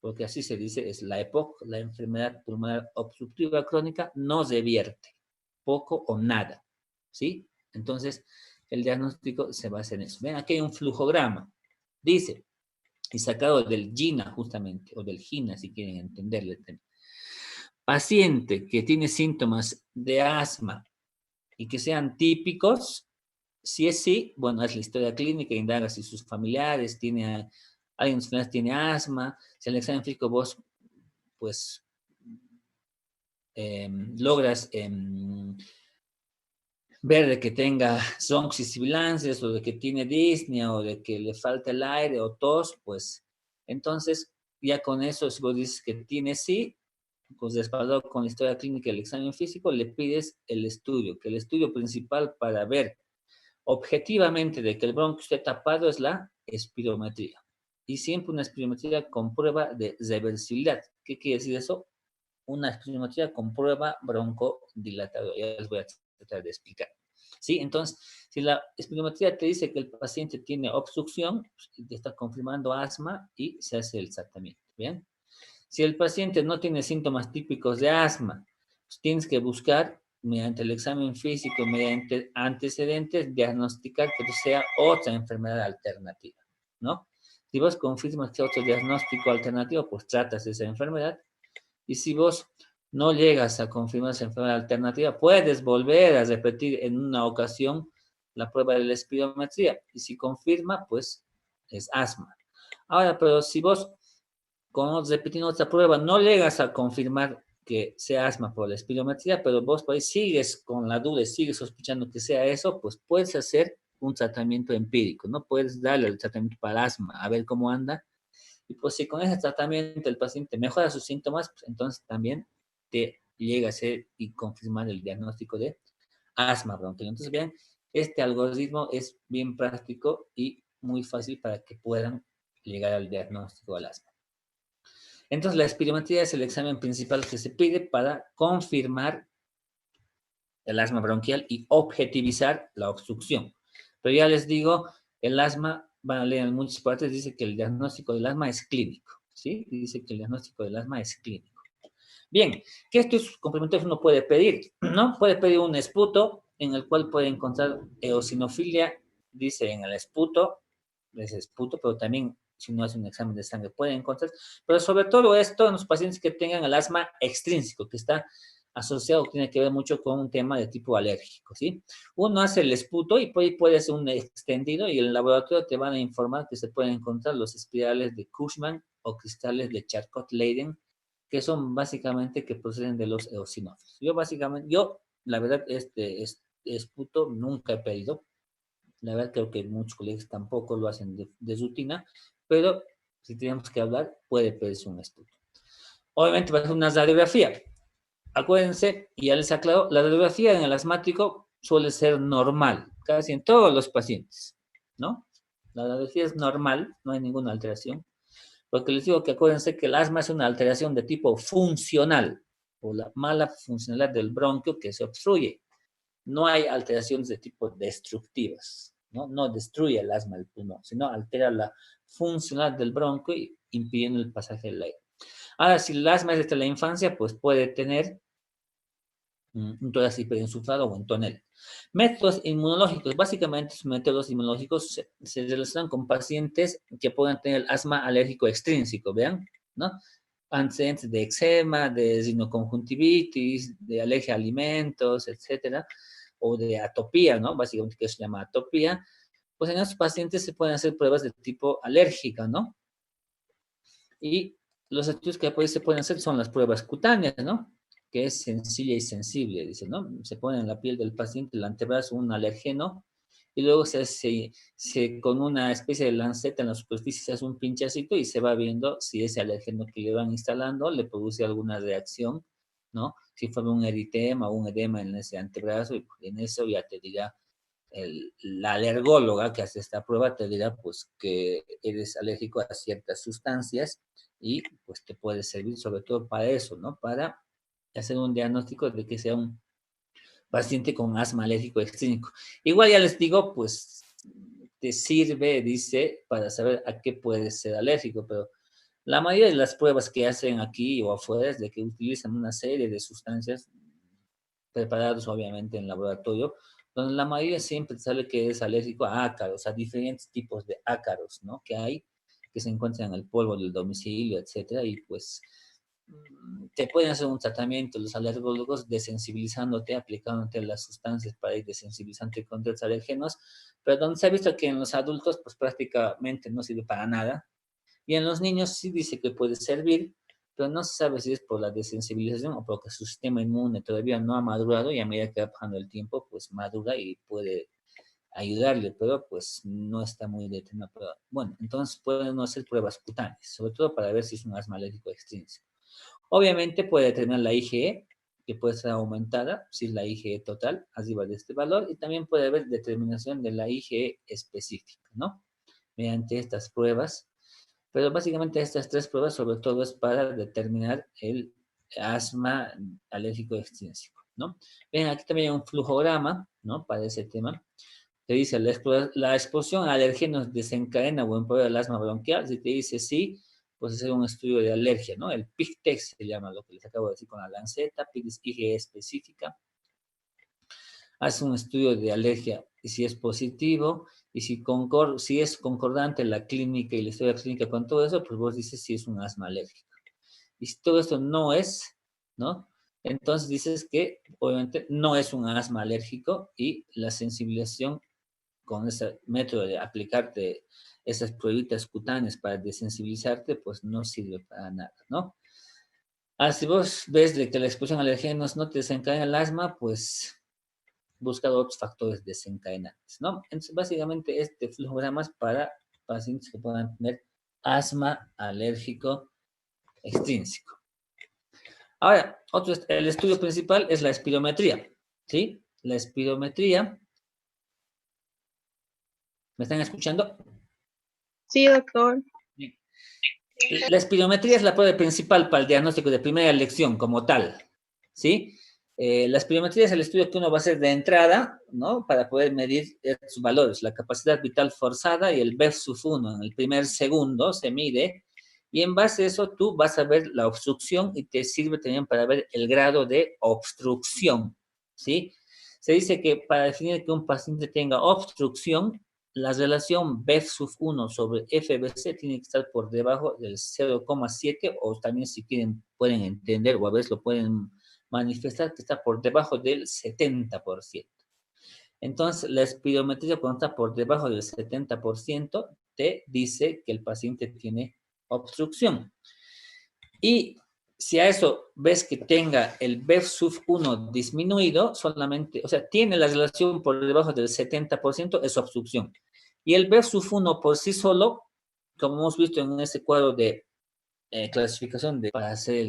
porque así se dice, es la EPOC, la enfermedad pulmonar obstructiva crónica, no revierte, poco o nada, ¿sí? Entonces, el diagnóstico se basa en eso. Ven, aquí hay un flujograma. Dice, y sacado del GINA justamente, o del GINA si quieren entenderlo el tema. Paciente que tiene síntomas de asma y que sean típicos, si es sí, bueno, es la historia clínica, indaga si sus familiares tiene, alguien de sus familiares tiene asma, si el examen físico vos, pues, logras ver de que tenga zoncos y sibilancias, o de que tiene disnea, o de que le falta el aire, o tos, pues, entonces, ya con eso, si vos dices que tiene sí, pues respaldado con la historia clínica del examen físico, le pides el estudio, que el estudio principal para ver objetivamente de que el bronquio esté tapado es la espirometría. Y siempre una espirometría con prueba de reversibilidad. ¿Qué quiere decir eso? Una espirometría con prueba broncodilatadora. Ya les voy a tratar de explicar. ¿Sí? Entonces, si la espirometría te dice que el paciente tiene obstrucción, pues, te está confirmando asma y se hace el tratamiento. ¿Bien? Si el paciente no tiene síntomas típicos de asma, pues tienes que buscar mediante el examen físico, mediante antecedentes, diagnosticar que sea otra enfermedad alternativa, ¿no? Si vos confirmas que otro diagnóstico alternativo, pues tratas esa enfermedad. Y si vos no llegas a confirmar esa enfermedad alternativa, puedes volver a repetir en una ocasión la prueba de la espirometría. Y si confirma, pues es asma. Ahora, pero si vos repitiendo otra prueba, no llegas a confirmar que sea asma por la espirometría, pero vos por ahí sigues con la duda y sigues sospechando que sea eso, pues puedes hacer un tratamiento empírico, ¿no? Puedes darle el tratamiento para asma, a ver cómo anda. Y pues si con ese tratamiento el paciente mejora sus síntomas, pues entonces también te llega a ser y confirmar el diagnóstico de asma bronquial. Entonces, vean, este algoritmo es bien práctico y muy fácil para que puedan llegar al diagnóstico del asma. Entonces, la espirometría es el examen principal que se pide para confirmar el asma bronquial y objetivizar la obstrucción. Pero ya les digo, el asma, van a leer en muchas partes, dice que el diagnóstico del asma es clínico, ¿sí? Dice que el diagnóstico del asma es clínico. Bien, ¿qué estos complementarios uno puede pedir? ¿No? Puede pedir un esputo en el cual puede encontrar eosinofilia, dice en el esputo, es esputo, pero también si no hace un examen de sangre puede encontrar, pero sobre todo esto en los pacientes que tengan el asma extrínseco, que está asociado, tiene que ver mucho con un tema de tipo alérgico, ¿sí? Uno hace el esputo y puede hacer un extendido y en el laboratorio te van a informar que se pueden encontrar los espirales de Cushman o cristales de Charcot-Leyden, que son básicamente que proceden de los eosinófilos. Yo, la verdad, este esputo nunca he pedido. La verdad, creo que muchos colegas tampoco lo hacen de rutina, pero si tenemos que hablar, puede pedirse un esputo. Obviamente va a ser una radiografía. Acuérdense, y ya les aclaro, la radiografía en el asmático suele ser normal, casi en todos los pacientes, ¿no? La radiografía es normal, no hay ninguna alteración. Porque les digo que acuérdense que el asma es una alteración de tipo funcional, o la mala funcionalidad del bronquio que se obstruye. No hay alteraciones de tipo destructivas, ¿no? No destruye el asma del pulmón, sino altera la funcionalidad del bronquio impidiendo el pasaje del aire. Ahora, si el asma es desde la infancia, pues puede tener un tórax hiperinsuflado o un tonel. Métodos inmunológicos. Básicamente, los métodos inmunológicos se relacionan con pacientes que puedan tener asma alérgico extrínseco, ¿vean? ¿No? Antecedentes de eczema, de rinoconjuntivitis, de alergia a alimentos, etcétera, o de atopía, ¿no? Básicamente, que se llama atopía. Pues en esos pacientes se pueden hacer pruebas de tipo alérgica, ¿no? Y los estudios que pues, se pueden hacer son las pruebas cutáneas, ¿no? Que es sencilla y sensible, dice, ¿no? Se pone en la piel del paciente el antebrazo un alergeno y luego con una especie de lanceta en la superficie se hace un pinchacito y se va viendo si ese alergeno que le van instalando le produce alguna reacción, ¿no? Si fue un eritema o un edema en ese antebrazo, y en eso ya te dirá la alergóloga que hace esta prueba te dirá pues que eres alérgico a ciertas sustancias y pues te puede servir sobre todo para eso, ¿no? Para hacer un diagnóstico de que sea un paciente con asma alérgico extrínseco. Igual ya les digo, pues te sirve, dice, para saber a qué puedes ser alérgico, pero la mayoría de las pruebas que hacen aquí o afuera es de que utilizan una serie de sustancias preparados obviamente en laboratorio, donde la mayoría siempre sale que es alérgico a ácaros, a diferentes tipos de ácaros, ¿no? Que hay, que se encuentran en el polvo del domicilio, etcétera, y pues te pueden hacer un tratamiento los alergólogos desensibilizándote, aplicándote las sustancias para ir desensibilizando contra los alérgenos, pero donde se ha visto que en los adultos pues prácticamente no sirve para nada, y en los niños sí dice que puede servir, pero no se sabe si es por la desensibilización o porque su sistema inmune todavía no ha madurado y a medida que va pasando el tiempo pues madura y puede ayudarle, pero pues no está muy determinado. Pero, bueno, entonces pueden hacer pruebas cutáneas, sobre todo para ver si es un asma alérgico extrínseco. Obviamente puede determinar la IgE, que puede ser aumentada, si es la IgE total, arriba de este valor, y también puede haber determinación de la IgE específica, ¿no? Mediante estas pruebas. Pero básicamente estas tres pruebas sobre todo es para determinar el asma alérgico extrínseco, ¿no? Ven, aquí también hay un flujograma, ¿no? Para ese tema. Te dice, la exposición a alergenos desencadena o empeora el asma bronquial. Si te dice sí, pues hacer un estudio de alergia, ¿no? El PIC-TEX se llama, lo que les acabo de decir con la lanceta, PIC es IgE específica. Hace un estudio de alergia y si es positivo y si es concordante la clínica y la historia clínica con todo eso, pues vos dices si es un asma alérgico. Y si todo esto no es, ¿no? Entonces dices que obviamente no es un asma alérgico y la sensibilización con ese método de aplicarte esas pruebitas cutáneas para desensibilizarte, pues no sirve para nada, ¿no? Si vos ves de que la exposición a alergenos no te desencadena el asma, pues busca otros factores desencadenantes, ¿no? Entonces, básicamente, este flujograma es para pacientes que puedan tener asma alérgico extrínseco. Ahora, el estudio principal es la espirometría, ¿sí? La espirometría, ¿me están escuchando? Sí, doctor. La espirometría es la prueba principal para el diagnóstico de primera elección como tal, ¿sí? La espirometría es el estudio que uno va a hacer de entrada, ¿no? Para poder medir sus valores. La capacidad vital forzada y el BEF-1 en el primer segundo se mide y en base a eso tú vas a ver la obstrucción y te sirve también para ver el grado de obstrucción, ¿sí? Se dice que para definir que un paciente tenga obstrucción, la relación BEF-1 sobre FBC tiene que estar por debajo del 0,7 o también si quieren pueden entender o a veces lo pueden manifestar que está por debajo del 70%. Entonces, la espirometría cuando está por debajo del 70% te dice que el paciente tiene obstrucción. Y si a eso ves que tenga el BEF-1 disminuido, solamente, o sea, tiene la relación por debajo del 70%, es obstrucción. Y el BEF-1 por sí solo, como hemos visto en ese cuadro de clasificación para hacer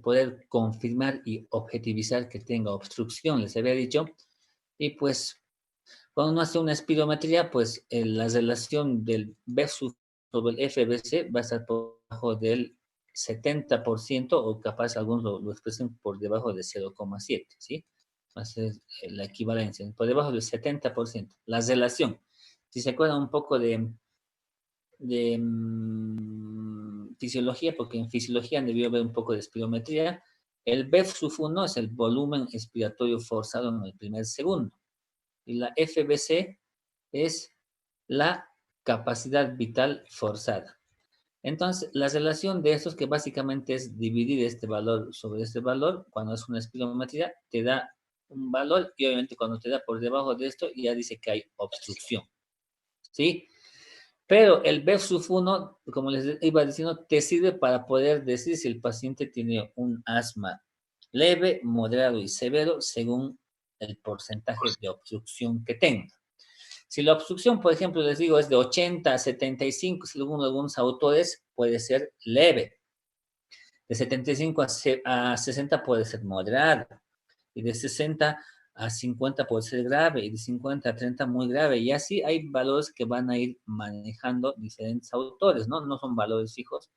poder confirmar y objetivizar que tenga obstrucción, les había dicho, y pues cuando uno hace una espirometría, pues la relación del BEF sobre el FBC va a estar por debajo del 70% o capaz algunos lo expresen por debajo de 0,7, ¿sí? Va a ser la equivalencia, por debajo del 70%. La relación, si se acuerdan un poco de fisiología, porque en fisiología debió haber un poco de espirometría, el BEF-1 es el volumen expiratorio forzado en el primer segundo y la FBC es la capacidad vital forzada. Entonces, la relación de estos, que básicamente es dividir este valor sobre este valor, cuando es una espirometría, te da un valor y obviamente cuando te da por debajo de esto, ya dice que hay obstrucción, ¿sí? Pero el BEF-1, como les iba diciendo, te sirve para poder decir si el paciente tiene un asma leve, moderado y severo según el porcentaje de obstrucción que tenga. Si la obstrucción, por ejemplo, les digo, es de 80 a 75, según algunos autores, puede ser leve. De 75 a 60 puede ser moderada. Y de 60 a 50 puede ser grave. Y de 50 a 30 muy grave. Y así hay valores que van a ir manejando diferentes autores, ¿no? No son valores fijos.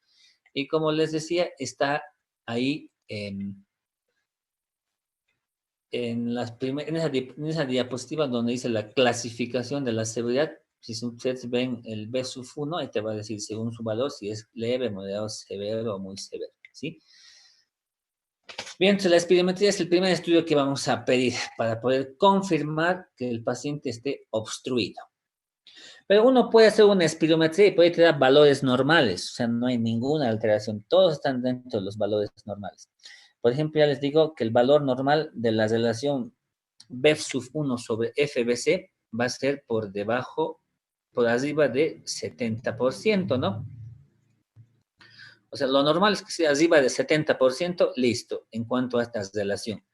Y como les decía, está ahí en esa diapositiva donde dice la clasificación de la severidad, si ustedes ven el B-1, ahí te va a decir según su valor si es leve, moderado, severo o muy severo, ¿sí? Bien, entonces la espirometría es el primer estudio que vamos a pedir para poder confirmar que el paciente esté obstruido. Pero uno puede hacer una espirometría y puede tener valores normales, o sea, no hay ninguna alteración, todos están dentro de los valores normales. Por ejemplo, ya les digo que el valor normal de la relación BEF sub 1 sobre FBC va a ser por debajo, por arriba de 70%, ¿no? O sea, lo normal es que sea arriba de 70%, listo, en cuanto a esta relación.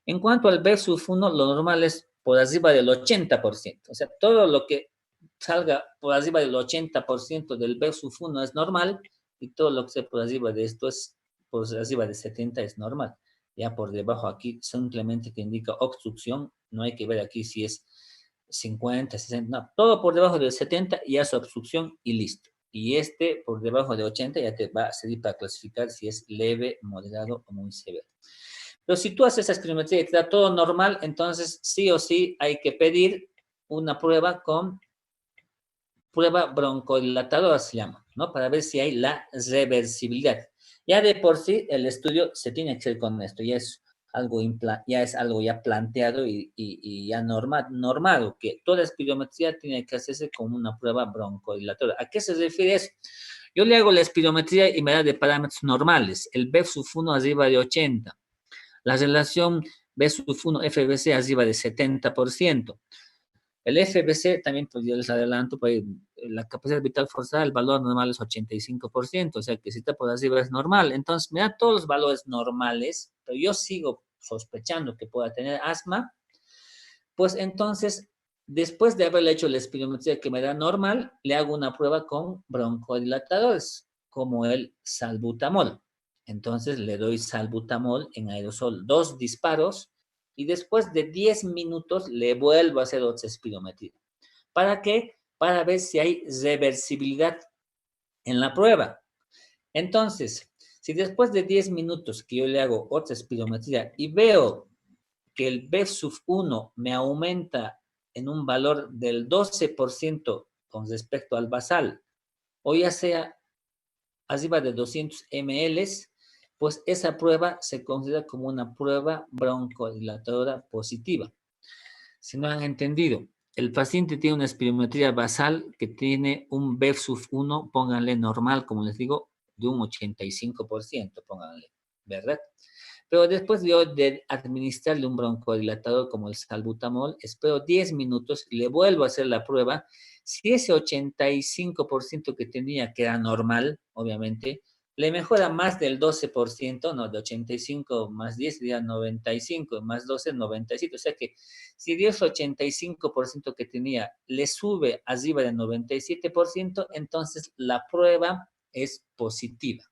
En cuanto al BEF sub 1, lo normal es por arriba del 80%. O sea, todo lo que salga por arriba del 80% del BEF sub 1 es normal y todo lo que sea por arriba de esto es por arriba de 70 es normal. Ya por debajo aquí simplemente te indica obstrucción, no hay que ver aquí si es 50, 60, no, todo por debajo del 70 ya es obstrucción y listo. Y este por debajo de 80 ya te va a servir para clasificar si es leve, moderado o muy severo. Pero si tú haces esa espirometría y te da todo normal, entonces sí o sí hay que pedir una prueba con prueba broncodilatadora, se llama, ¿no? Para ver si hay la reversibilidad. Ya de por sí el estudio se tiene que hacer con esto, ya es algo ya planteado y ya normado, que toda espirometría tiene que hacerse con una prueba broncodilatadora. ¿A qué se refiere eso? Yo le hago la espirometría y me da de parámetros normales, el BEF sub 1 arriba de 80, la relación B sub 1 FBC arriba de 70%. El FBC también, pues yo les adelanto, pues, la capacidad vital forzada, el valor normal es 85%, o sea que si está por arriba es normal. Entonces, me da todos los valores normales, pero yo sigo sospechando que pueda tener asma, pues entonces, después de haberle hecho la espirometría que me da normal, le hago una prueba con broncodilatadores, como el salbutamol. Entonces, le doy salbutamol en aerosol, 2 disparos, y después de 10 minutos le vuelvo a hacer otra espirometría. ¿Para qué? Para ver si hay reversibilidad en la prueba. Entonces, si después de 10 minutos que yo le hago otra espirometría y veo que el BEF sub 1 me aumenta en un valor del 12% con respecto al basal, o ya sea arriba de 200 ml, pues esa prueba se considera como una prueba broncodilatadora positiva. Si no han entendido, el paciente tiene una espirometría basal que tiene un BEF sub 1, pónganle normal, como les digo, de un 85%, pónganle, ¿verdad? Pero después de administrarle un broncodilatador como el salbutamol, espero 10 minutos y le vuelvo a hacer la prueba. Si ese 85% que tenía, que era normal, obviamente, le mejora más del 12%, no, de 85 más 10 sería 95, más 12, 97. O sea que si de ese 85% que tenía le sube arriba del 97%, entonces la prueba es positiva.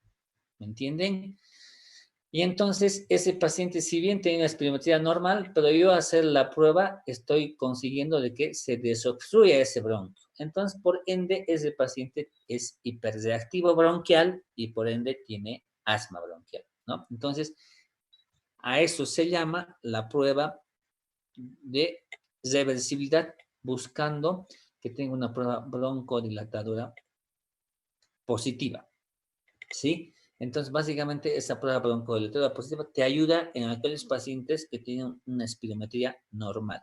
¿Me entienden? Y entonces ese paciente, si bien tiene una espirometría normal, pero yo hacer la prueba estoy consiguiendo de que se desobstruya ese bronquio. Entonces, por ende, ese paciente es hiperreactivo bronquial y por ende tiene asma bronquial, ¿no? Entonces, a eso se llama la prueba de reversibilidad, buscando que tenga una prueba broncodilatadora positiva, ¿sí? Entonces, básicamente, esa prueba broncodilatadora positiva te ayuda en aquellos pacientes que tienen una espirometría normal.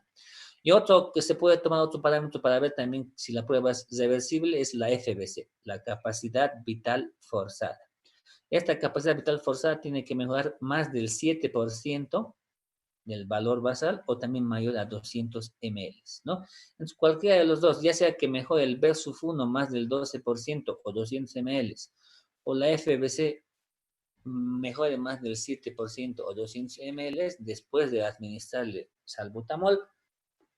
Y otro que se puede tomar otro parámetro para ver también si la prueba es reversible es la FBC, la capacidad vital forzada. Esta capacidad vital forzada tiene que mejorar más del 7% del valor basal o también mayor a 200 ml, ¿no? Entonces, cualquiera de los dos, ya sea que mejore el BERSUF 1 más del 12% o 200 ml, o la FBC mejore más del 7% o 200 ml, después de administrarle salbutamol,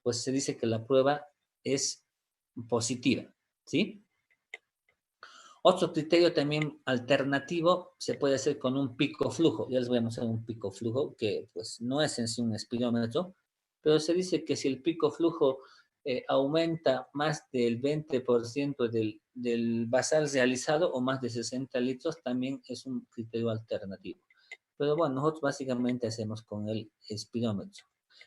pues se dice que la prueba es positiva, ¿sí? Otro criterio también alternativo se puede hacer con un pico flujo. Ya les voy a mostrar un pico flujo que pues no es en sí un espirómetro, pero se dice que si el pico flujo aumenta más del 20% del basal realizado o más de 60 litros, también es un criterio alternativo. Pero bueno, nosotros básicamente hacemos con el espirómetro,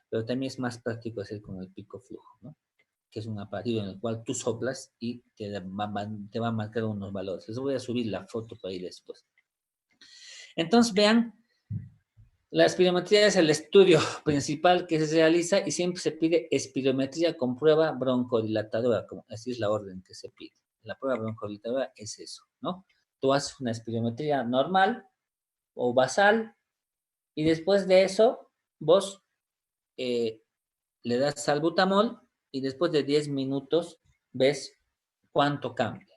pero también es más práctico hacer con el pico flujo, ¿no? Que es un aparato en el cual tú soplas y te va a marcar unos valores. Les voy a subir la foto para ir después. Entonces, vean, La espirometría es el estudio principal que se realiza y siempre se pide espirometría con prueba broncodilatadora, como así es la orden que se pide. La prueba broncodilatadora es eso, ¿no? Tú haces una espirometría normal o basal y después de eso vos eh, le das salbutamol y después de 10 minutos ves cuánto cambia.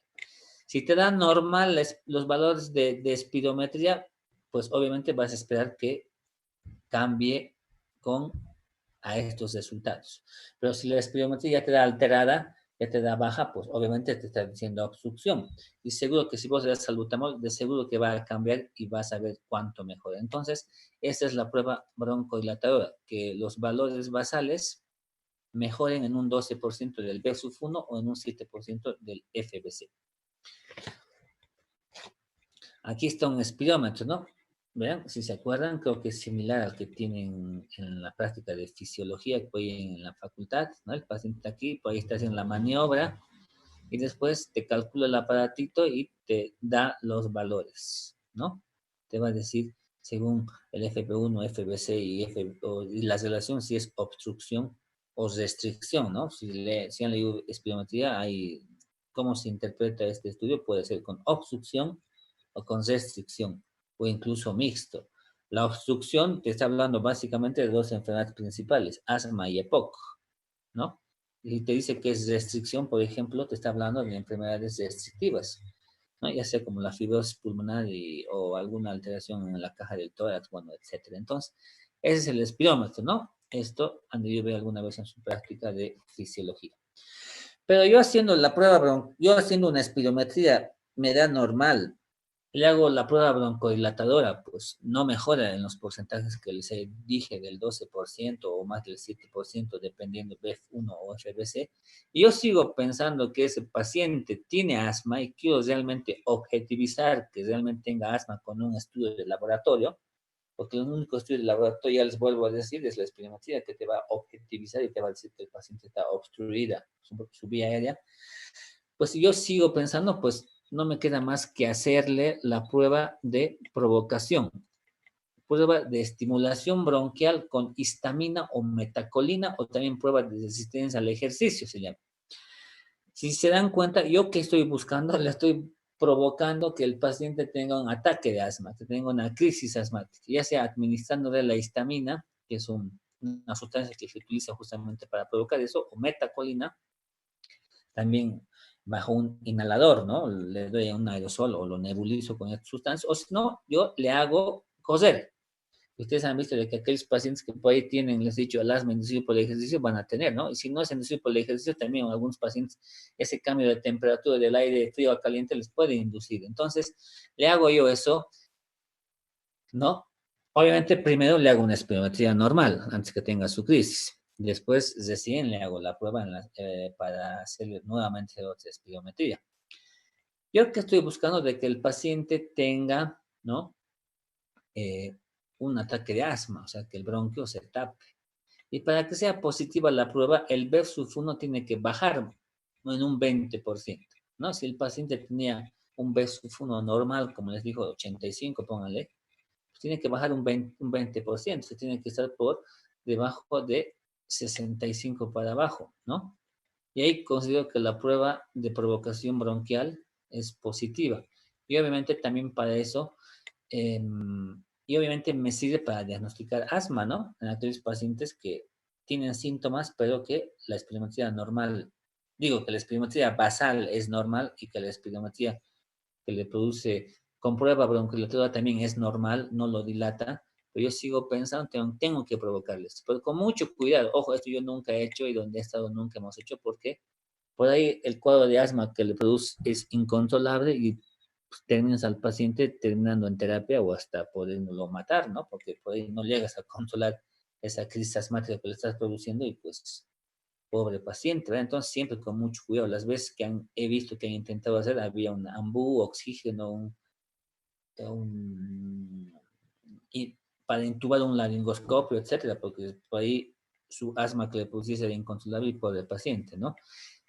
Si te dan normal los valores de espirometría, pues obviamente vas a esperar que cambie con a estos resultados. Pero si la espirometría ya te da alterada, ya te da baja, pues obviamente te está diciendo obstrucción. Y seguro que si vos le das salbutamol, de seguro que va a cambiar y vas a ver cuánto mejora. Entonces, esa es la prueba broncodilatadora, que los valores basales mejoren en un 12% del B-1 o en un 7% del FBC. Aquí está un espirómetro, ¿no? Vean, si se acuerdan, creo que es similar al que tienen en la práctica de fisiología que hoy en la facultad, ¿no? El paciente está aquí, por ahí está haciendo la maniobra y después te calcula el aparatito y te da los valores, ¿no? Te va a decir según el FP1, FBC y la relación si es obstrucción o restricción, ¿no? Si han leído espirometría, hay cómo se interpreta este estudio, puede ser con obstrucción o con restricción, o incluso mixto. La obstrucción te está hablando básicamente de dos enfermedades principales, asma y EPOC, ¿no? Y te dice que es restricción, por ejemplo, te está hablando de enfermedades restrictivas, ¿no? Ya sea como la fibrosis pulmonar o alguna alteración en la caja del tórax, bueno, etcétera. Entonces, ese es el espirómetro, ¿no? Esto han debido ver alguna vez en su práctica de fisiología. Pero yo haciendo la prueba, yo haciendo una espirometría me da normal, le hago la prueba broncodilatadora, pues no mejora en los porcentajes que les dije del 12% o más del 7%, dependiendo de BF1 o FBC. Y yo sigo pensando que ese paciente tiene asma y quiero realmente objetivizar que realmente tenga asma con un estudio de laboratorio, porque el único estudio de laboratorio, ya les vuelvo a decir, es la espirometría que te va a objetivizar y te va a decir que el paciente está obstruida su vía aérea. Pues yo sigo pensando, pues no me queda más que hacerle la prueba de provocación, prueba de estimulación bronquial con histamina o metacolina o también prueba de resistencia al ejercicio, se llama. Si se dan cuenta, yo que estoy buscando, le estoy provocando que el paciente tenga un ataque de asma, que tenga una crisis asmática, ya sea administrándole la histamina, que es una sustancia que se utiliza justamente para provocar eso, o metacolina, también bajo un inhalador, ¿no? Le doy un aerosol o lo nebulizo con esta sustancia, o si no, yo le hago coser. Ustedes han visto de que aquellos pacientes que por ahí tienen, les he dicho, el asma inducido por el ejercicio van a tener, ¿no? Y si no es inducido por el ejercicio, también algunos pacientes ese cambio de temperatura del aire frío a caliente les puede inducir. Entonces, le hago yo eso, ¿no? Obviamente, primero le hago una espirometría normal antes que tenga su crisis. Después, recién le hago la prueba para hacerle nuevamente otra espirometría. Yo que estoy buscando de que el paciente tenga, ¿no? Eh, un ataque de asma, o sea, que el bronquio se tape. Y para que sea positiva la prueba, el BF1 tiene que bajar en un 20%, ¿no? Si el paciente tenía un BF1 normal, como les digo, 85, póngale, pues tiene que bajar un 20%, se tiene que estar por debajo de 65 para abajo, ¿no? Y ahí considero que la prueba de provocación bronquial es positiva. Y obviamente también para eso, eh, y obviamente me sirve para diagnosticar asma, ¿no? En aquellos pacientes que tienen síntomas, pero que la espirometría normal, digo que la espirometría basal es normal y que la espirometría que le produce con prueba broncodilatadora también es normal, no lo dilata, pero yo sigo pensando, tengo que provocarles, pero con mucho cuidado. Ojo, esto yo nunca he hecho y donde he estado nunca hemos hecho porque por ahí el cuadro de asma que le produce es incontrolable y pues, terminas al paciente terminando en terapia o hasta poderlo matar, ¿no? Porque por ahí no llegas a controlar esa crisis asmática que le estás produciendo y pues pobre paciente, ¿verdad? Entonces siempre con mucho cuidado. Las veces que he visto que han intentado hacer, había un ambú, oxígeno, un, y para intubar un laringoscopio, etcétera, porque por ahí su asma que le produciese era incontrolable y pobre paciente, ¿no?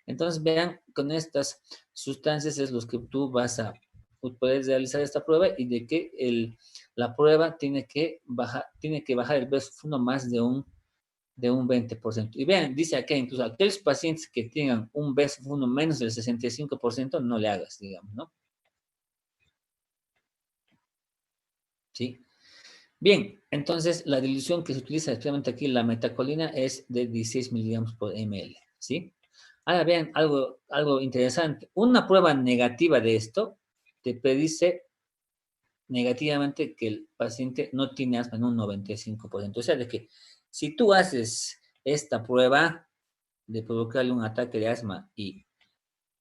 Entonces, vean, con estas sustancias es los que tú vas a poder realizar esta prueba y de que la prueba tiene que bajar el B-1 más de un 20%. Y vean, dice acá, incluso aquellos pacientes que tengan un B-1 menos del 65%, no le hagas, digamos, ¿no? ¿Sí? Bien, entonces la dilución que se utiliza especialmente aquí, la metacolina, es de 16 miligramos por ml, ¿sí? Ahora vean algo interesante. Una prueba negativa de esto te predice negativamente que el paciente no tiene asma en un 95%. O sea, de que si tú haces esta prueba de provocarle un ataque de asma y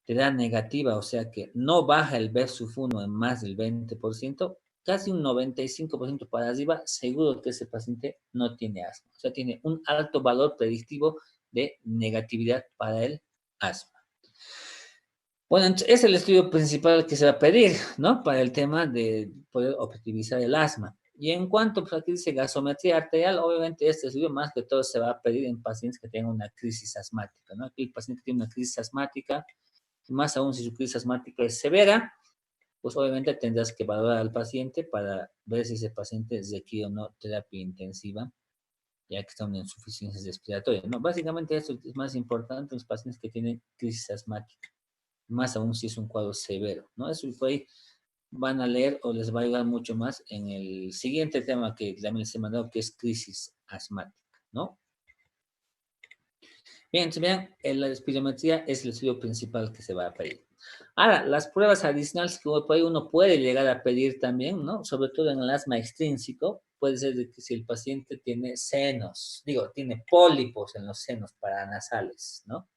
te da negativa, o sea que no baja el B-1 en más del 20%, casi un 95% para arriba, seguro que ese paciente no tiene asma. O sea, tiene un alto valor predictivo de negatividad para el asma. Bueno, entonces es el estudio principal que se va a pedir, ¿no? Para el tema de poder objetivizar el asma. Y en cuanto, pues aquí dice gasometría arterial, obviamente este estudio más que todo se va a pedir en pacientes que tengan una crisis asmática, ¿no? Aquí el paciente que tiene una crisis asmática, más aún si su crisis asmática es severa, pues obviamente tendrás que valorar al paciente para ver si ese paciente requiere o no terapia intensiva, ya que está en insuficiencia respiratoria, ¿no? Básicamente esto es más importante en los pacientes que tienen crisis asmática, más aún si es un cuadro severo, ¿no? Eso fue, van a leer o les va a ayudar mucho más en el siguiente tema que también les he mandado, que es crisis asmática, ¿no? Bien, entonces vean, la espirometría es el estudio principal que se va a pedir. Ahora, las pruebas adicionales que uno puede llegar a pedir también, ¿no? Sobre todo en el asma extrínseco, puede ser de que si el paciente tiene senos, tiene pólipos en los senos paranasales, ¿no?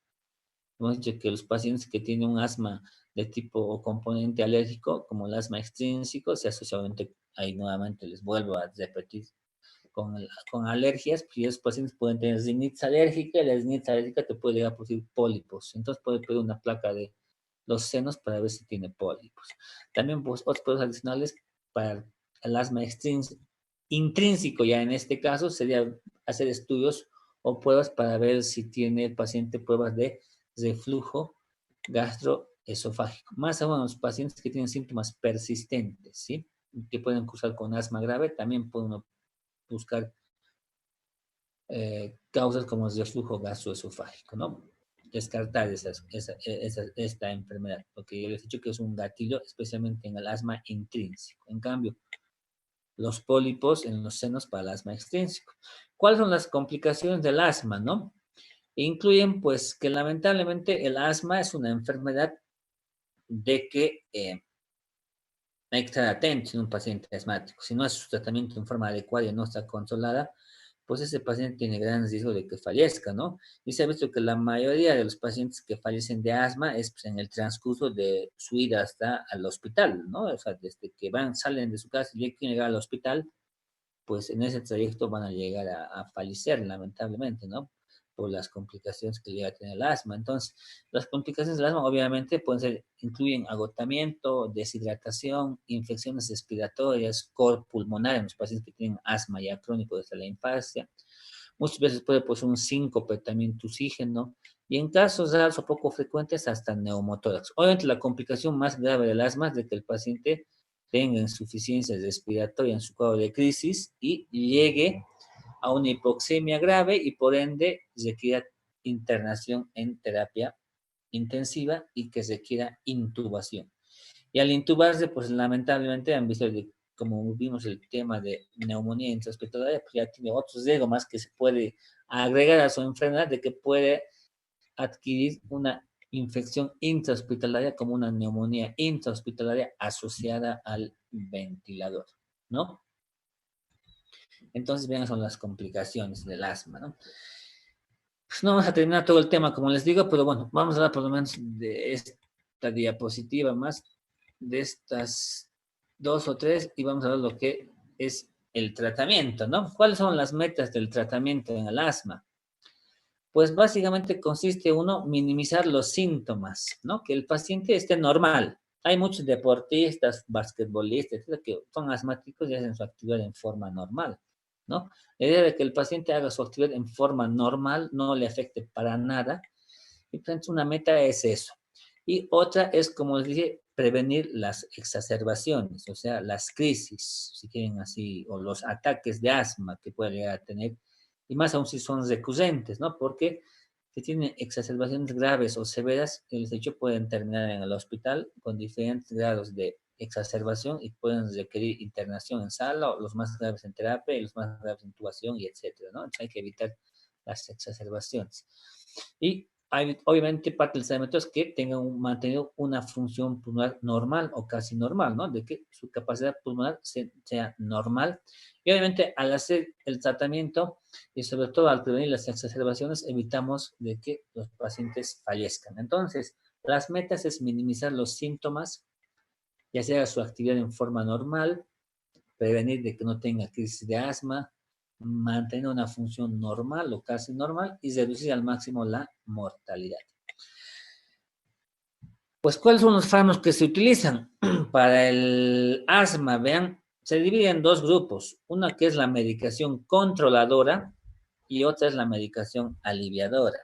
Hemos dicho que los pacientes que tienen un asma de tipo o componente alérgico, como el asma extrínseco, se asocia obviamente, ahí nuevamente les vuelvo a repetir, con alergias, pues los pacientes pueden tener rinitis alérgica, y la rinitis alérgica te puede llegar a producir pólipos. Entonces puede pedir una placa de los senos para ver si tiene pólipos. También pues, otros pruebas adicionales para el asma intrínseco, ya en este caso, sería hacer estudios o pruebas para ver si tiene el paciente pruebas de reflujo gastroesofágico. Más aún los pacientes que tienen síntomas persistentes, ¿sí? Que pueden cursar con asma grave, también pueden buscar causas como el reflujo gastroesofágico, ¿no? Descartar esta enfermedad, porque yo les he dicho que es un gatillo, especialmente en el asma intrínseco. En cambio, los pólipos en los senos para el asma extrínseco. ¿Cuáles son las complicaciones del asma, no? Incluyen, pues, que lamentablemente el asma es una enfermedad de que hay que estar atento en un paciente asmático. Si no hace su tratamiento en forma adecuada y no está controlada, pues ese paciente tiene gran riesgo de que fallezca, ¿no? Y se ha visto que la mayoría de los pacientes que fallecen de asma es pues, en el transcurso de su ida hasta al hospital, ¿no? O sea, desde que salen de su casa y quieren llegar al hospital, pues en ese trayecto van a llegar a fallecer, lamentablemente, ¿no? Por las complicaciones que llega a tener el asma. Entonces, las complicaciones del asma obviamente incluyen agotamiento, deshidratación, infecciones respiratorias, cor pulmonar en los pacientes que tienen asma ya crónico desde la infancia. Muchas veces puede ser un síncope también tusígeno, y en casos raros o poco frecuentes hasta neumotórax. Obviamente la complicación más grave del asma es de que el paciente tenga insuficiencia respiratoria en su cuadro de crisis y llegue a una hipoxemia grave y por ende requiera internación en terapia intensiva y que requiera intubación. Y al intubarse, pues lamentablemente han visto, como vimos el tema de neumonía intrahospitalaria, pues ya tiene otros riesgos más que se puede agregar a su enfermedad de que puede adquirir una infección intrahospitalaria como una neumonía intrahospitalaria asociada al ventilador, ¿no? Entonces, bien, son las complicaciones del asma, ¿no? Pues no vamos a terminar todo el tema, como les digo, pero bueno, vamos a hablar por lo menos de esta diapositiva más, de estas dos o tres, y vamos a ver lo que es el tratamiento, ¿no? ¿Cuáles son las metas del tratamiento en el asma? Pues básicamente consiste uno, minimizar los síntomas, ¿no? Que el paciente esté normal. Hay muchos deportistas, basquetbolistas, etcétera, que son asmáticos y hacen su actividad en forma normal, ¿no? La idea de que el paciente haga su actividad en forma normal, no le afecte para nada. Y entonces una meta es eso. Y otra es, como les dije, prevenir las exacerbaciones, o sea, las crisis, si quieren así, o los ataques de asma que puede llegar a tener, y más aún si son recurrentes, ¿no? Porque si tienen exacerbaciones graves o severas, el hecho pueden terminar en el hospital con diferentes grados de exacerbación y pueden requerir internación en sala, o los más graves en terapia y los más graves en intubación y etcétera, ¿no? Entonces hay que evitar las exacerbaciones. Y hay, obviamente parte del tratamiento es que tengan mantenido una función pulmonar normal o casi normal, ¿no? De que su capacidad pulmonar sea normal. Y obviamente al hacer el tratamiento y sobre todo al prevenir las exacerbaciones, evitamos de que los pacientes fallezcan. Entonces, las metas es minimizar los síntomas y hacer su actividad en forma normal, prevenir de que no tenga crisis de asma, mantener una función normal o casi normal y reducir al máximo la mortalidad. Pues, ¿cuáles son los fármacos que se utilizan para el asma? Vean, se divide en dos grupos. Una que es la medicación controladora y otra es la medicación aliviadora,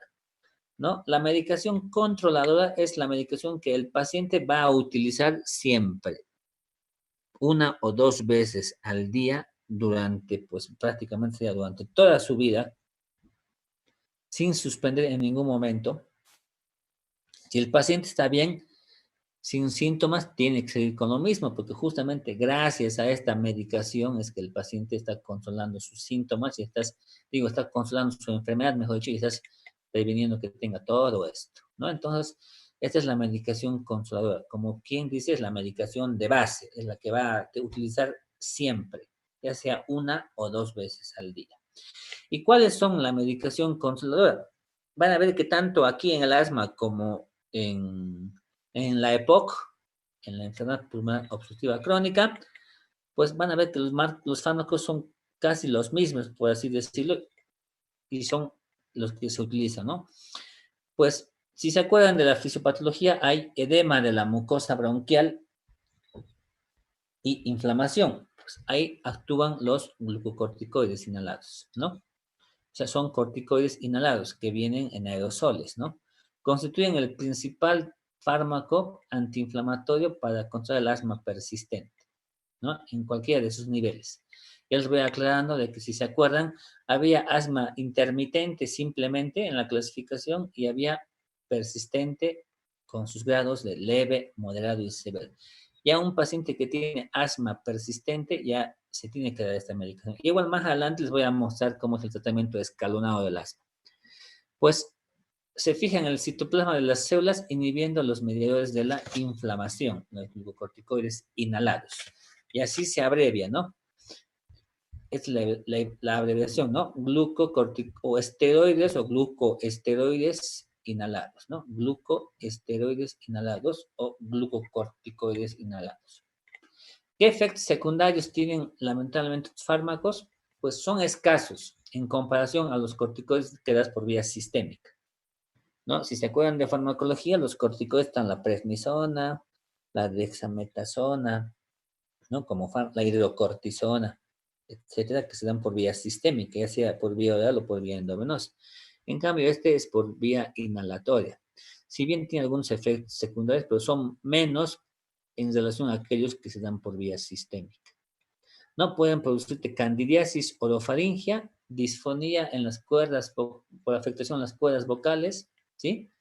¿no? La medicación controladora es la medicación que el paciente va a utilizar siempre, una o dos veces al día durante, pues prácticamente ya durante toda su vida, sin suspender en ningún momento. Si el paciente está bien, sin síntomas, tiene que seguir con lo mismo, porque justamente gracias a esta medicación es que el paciente está controlando sus síntomas y está controlando su enfermedad, mejor dicho, y estás previniendo que tenga todo esto, ¿no? Entonces, esta es la medicación controladora. Como quien dice, es la medicación de base, es la que va a utilizar siempre, ya sea una o dos veces al día. ¿Y cuáles son la medicación controladora? Van a ver que tanto aquí en el asma como en la EPOC, en la enfermedad pulmonar obstructiva crónica, pues van a ver que los fármacos son casi los mismos, por así decirlo, y son los que se utilizan, ¿no? Pues si se acuerdan de la fisiopatología, hay edema de la mucosa bronquial y inflamación. Pues ahí actúan los glucocorticoides inhalados, ¿no? O sea, son corticoides inhalados que vienen en aerosoles, ¿no? Constituyen el principal fármaco antiinflamatorio para controlar el asma persistente, ¿no? En cualquiera de sus niveles. Ya les voy aclarando de que si se acuerdan, había asma intermitente simplemente en la clasificación y había persistente con sus grados de leve, moderado y severo. Ya un paciente que tiene asma persistente ya se tiene que dar esta medicación. Igual más adelante les voy a mostrar cómo es el tratamiento escalonado del asma. Pues se fija en el citoplasma de las células inhibiendo los mediadores de la inflamación, los glucocorticoides inhalados. Y así se abrevia, ¿no? Es la abreviación, ¿no? Glucocorticoesteroides o glucoesteroides inhalados, ¿no? Glucoesteroides inhalados o glucocorticoides inhalados. ¿Qué efectos secundarios tienen lamentablemente estos fármacos? Pues son escasos en comparación a los corticoides que das por vía sistémica, ¿no? Si se acuerdan de farmacología, los corticoides están la prednisona, la dexametasona, ¿no? Como la hidrocortisona, etcétera, que se dan por vía sistémica, ya sea por vía oral o por vía endovenosa. En cambio, este es por vía inhalatoria. Si bien tiene algunos efectos secundarios, pero son menos en relación a aquellos que se dan por vía sistémica. No pueden producirte candidiasis orofaringia, disfonía en las cuerdas por afectación en las cuerdas vocales, ¿sí?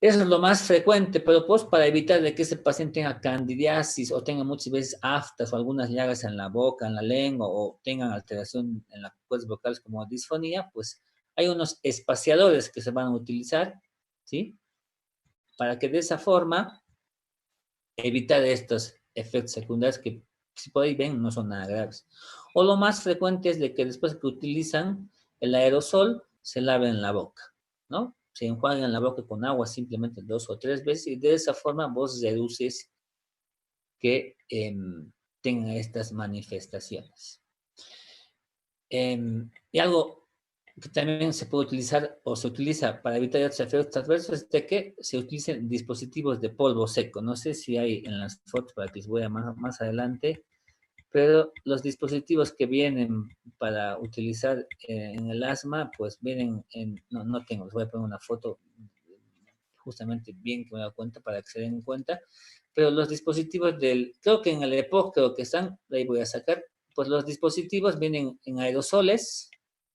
Eso es lo más frecuente, pero pues para evitar de que ese paciente tenga candidiasis o tenga muchas veces aftas o algunas llagas en la boca, en la lengua o tengan alteración en las cuerdas vocales como disfonía, pues hay unos espaciadores que se van a utilizar, ¿sí? Para que de esa forma evitar estos efectos secundarios que, si por ahí ven, no son nada graves. O lo más frecuente es de que después que utilizan el aerosol, se laven la boca, ¿no? Se enjuagan la boca con agua simplemente dos o tres veces y de esa forma vos reduces que tengan estas manifestaciones. Y algo que también se puede utilizar o se utiliza para evitar estos efectos adversos es de que se utilicen dispositivos de polvo seco. No sé si hay en las fotos para que les voy a más adelante, pero los dispositivos que vienen para utilizar en el asma, pues vienen en, no tengo, les voy a poner una foto justamente bien que me da cuenta para que se den cuenta, pero los dispositivos creo que en el EPOC, creo que están, de ahí voy a sacar, pues los dispositivos vienen en aerosoles,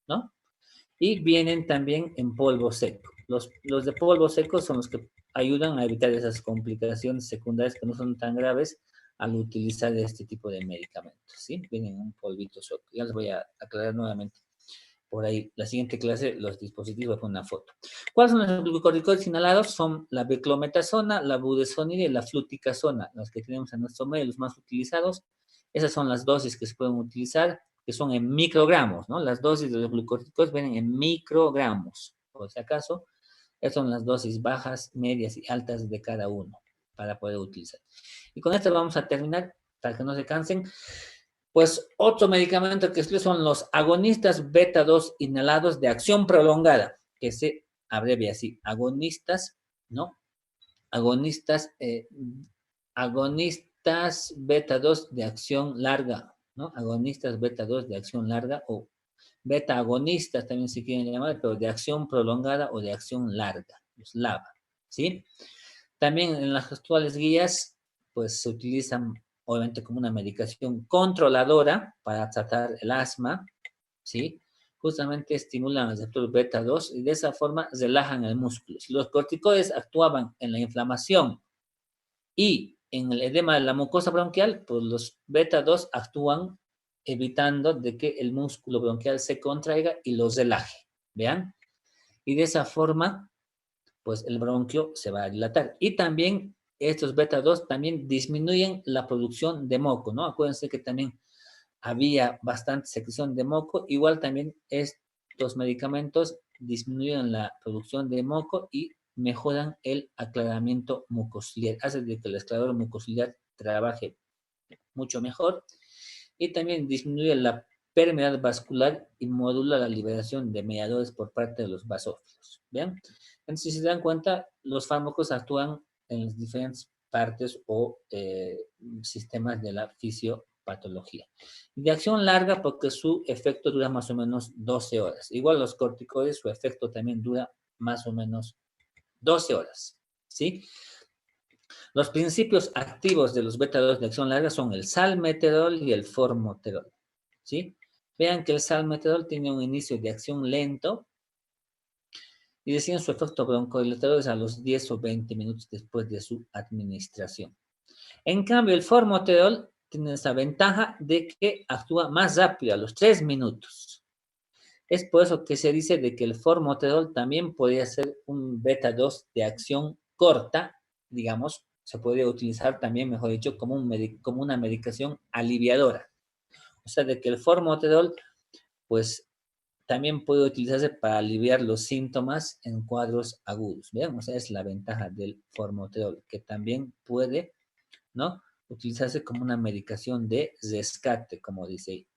¿no? Y vienen también en polvo seco. Los de polvo seco son los que ayudan a evitar esas complicaciones secundarias que no son tan graves al utilizar este tipo de medicamentos, ¿sí? Vienen en un polvito seco. Ya les voy a aclarar nuevamente por ahí. La siguiente clase, los dispositivos, con una foto. ¿Cuáles son los glucocorticoides inhalados? Son la beclometasona, la budesonida y la fluticasona, los que tenemos en nuestro medio, los más utilizados. Esas son las dosis que se pueden utilizar, que son en microgramos, ¿no? Las dosis de los glucocorticoides vienen en microgramos, por si acaso. Esas son las dosis bajas, medias y altas de cada uno para poder utilizar. Y con esto vamos a terminar, para que no se cansen. Pues otro medicamento que son los agonistas beta 2 inhalados de acción prolongada, que se abrevia así, agonistas, ¿no? Agonistas, agonistas beta 2 de acción larga, ¿no? Agonistas beta 2 de acción larga o beta agonistas también se quieren llamar, pero de acción prolongada o de acción larga, los LABA, ¿sí? También en las actuales guías, pues se utilizan obviamente como una medicación controladora para tratar el asma, ¿sí? Justamente estimulan el receptor beta 2 y de esa forma relajan el músculo. Si los corticoides actuaban en la inflamación y en el edema de la mucosa bronquial, pues los beta 2 actúan evitando de que el músculo bronquial se contraiga y los relaje, ¿vean? Y de esa forma, pues el bronquio se va a dilatar. Y también estos beta 2 también disminuyen la producción de moco, ¿no? Acuérdense que también había bastante secreción de moco. Igual también estos medicamentos disminuyen la producción de moco y mejoran el aclaramiento mucociliar. Hace de que el aclarador mucociliar trabaje mucho mejor y también disminuye la permeabilidad vascular y modula la liberación de mediadores por parte de los basófilos. ¿Bien? Entonces, si se dan cuenta, los fármacos actúan en las diferentes partes o sistemas de la fisiopatología. De acción larga porque su efecto dura más o menos 12 horas. Igual los corticoides, su efecto también dura más o menos 12 horas. ¿Sí? Los principios activos de los beta 2 de acción larga son el salmeterol y el formoterol. ¿Sí? Vean que el salmeterol tiene un inicio de acción lento y decían su efecto broncodilatador es a los 10 o 20 minutos después de su administración. En cambio, el formoterol tiene esa ventaja de que actúa más rápido, a los 3 minutos. Es por eso que se dice de que el formoterol también podría ser un beta 2 de acción corta, digamos, se podría utilizar también, mejor dicho, como una medicación aliviadora. O sea, de que el formoterol, pues, también puede utilizarse para aliviar los síntomas en cuadros agudos. ¿Bien? O sea, es la ventaja del formoterol, que también puede, ¿no?, utilizarse como una medicación de rescate, como dice ahí.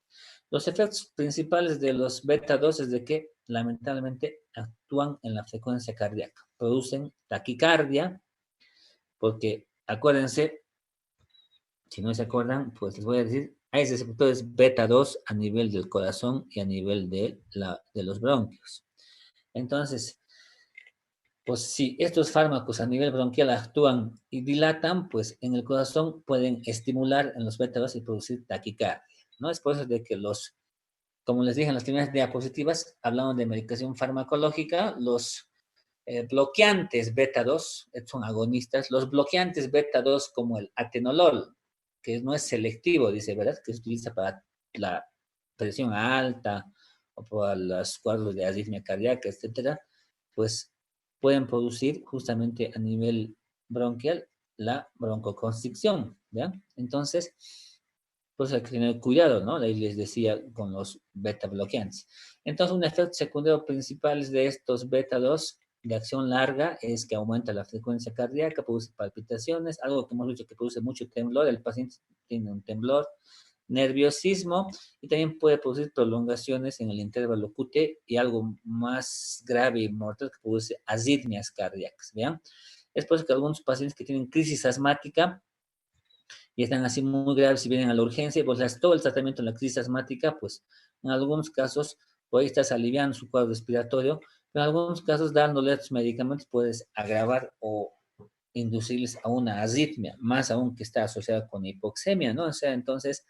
Los efectos principales de los beta 2 es de que lamentablemente actúan en la frecuencia cardíaca, producen taquicardia, porque acuérdense, si no se acuerdan, pues les voy a decir, hay receptores beta 2 a nivel del corazón y a nivel de los bronquios. Entonces, pues si estos fármacos a nivel bronquial actúan y dilatan, pues en el corazón pueden estimular en los beta 2 y producir taquicardia, ¿no? Es por eso de que como les dije en las primeras diapositivas, hablamos de medicación farmacológica, los bloqueantes beta 2 son agonistas, los bloqueantes beta 2 como el atenolol, que no es selectivo, dice, ¿verdad? Que se utiliza para la presión alta o para los cuadros de arritmia cardíaca, etcétera, pues pueden producir justamente a nivel bronquial la broncoconstricción, ¿ya? Entonces, pues hay que tener cuidado, ¿no? Ahí les decía con los beta bloqueantes. Entonces, un efecto secundario principal de estos beta 2 de acción larga es que aumenta la frecuencia cardíaca, produce palpitaciones, algo que hemos dicho que produce mucho temblor, el paciente tiene un temblor, nerviosismo y también puede producir prolongaciones en el intervalo QT y algo más grave y mortal que produce arritmias cardíacas, ¿vean? Es por eso que algunos pacientes que tienen crisis asmática y están así muy graves y vienen a la urgencia, pues todo el tratamiento de la crisis asmática, pues en algunos casos puede estar aliviando su cuadro respiratorio, pero en algunos casos dándole estos medicamentos puedes agravar o inducirles a una arritmia, más aún que está asociada con hipoxemia, ¿no? O sea, entonces,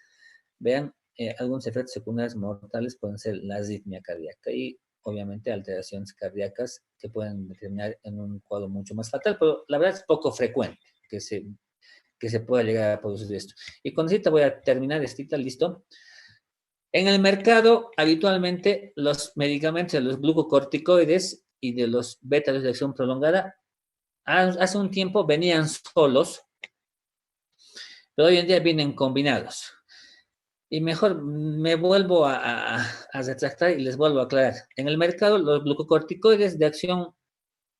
vean, algunos efectos secundarios mortales pueden ser la arritmia cardíaca y obviamente alteraciones cardíacas que pueden determinar en un cuadro mucho más fatal, pero la verdad es poco frecuente que se pueda llegar a producir esto. Y con esto voy a terminar, Estita, ¿listo? En el mercado, habitualmente, los medicamentos de los glucocorticoides y de los beta de acción prolongada, hace un tiempo venían solos, pero hoy en día vienen combinados. Y mejor me vuelvo a retractar y les vuelvo a aclarar. En el mercado, los glucocorticoides de acción,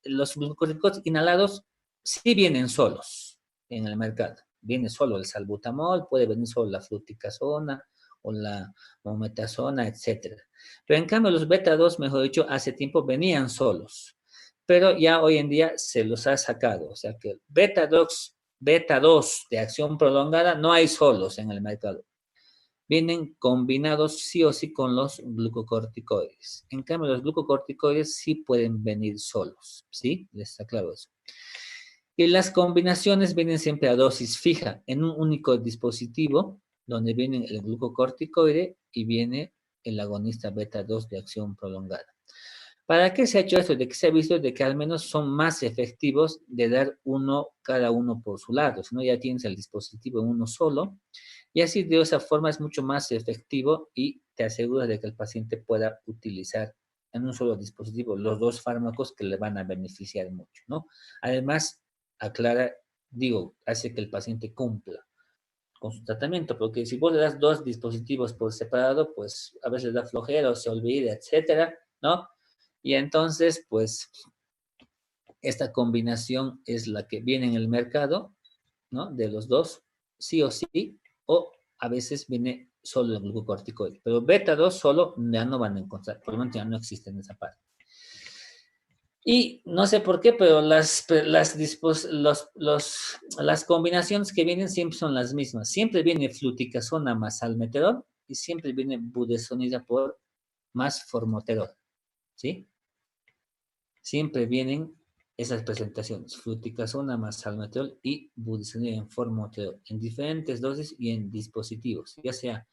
los glucocorticoides inhalados, sí vienen solos en el mercado. Viene solo el salbutamol, puede venir solo la fluticasona o la mometasona, etcétera. Pero en cambio, los beta 2, mejor dicho, hace tiempo venían solos. Pero ya hoy en día se los ha sacado. O sea que beta 2 de acción prolongada no hay solos en el mercado, vienen combinados sí o sí con los glucocorticoides. En cambio, los glucocorticoides sí pueden venir solos, ¿sí? Les aclaro eso. Y las combinaciones vienen siempre a dosis fija, en un único dispositivo, donde viene el glucocorticoide y viene el agonista beta 2 de acción prolongada. ¿Para qué se ha hecho esto? De que se ha visto de que al menos son más efectivos de dar uno cada uno por su lado, si no ya tienes el dispositivo en uno solo, y así de esa forma es mucho más efectivo y te asegura de que el paciente pueda utilizar en un solo dispositivo los dos fármacos que le van a beneficiar mucho, ¿no? Además, aclara, digo, hace que el paciente cumpla con su tratamiento, porque si vos le das dos dispositivos por separado, pues a veces da flojera o se olvida, etcétera, ¿no? Y entonces, pues, esta combinación es la que viene en el mercado, ¿no? De los dos, sí o sí, o a veces viene solo el glucocorticoide. Pero beta 2 solo ya no van a encontrar, por lo menos ya no existe en esa parte. Y no sé por qué, pero las combinaciones que vienen siempre son las mismas. Siempre viene fluticasona más salmeterol y siempre viene budesonida por más formoterol, ¿sí? Siempre vienen esas presentaciones, fluticasona más salmeterol y budesonida en formoterol, en diferentes dosis y en dispositivos, ya sea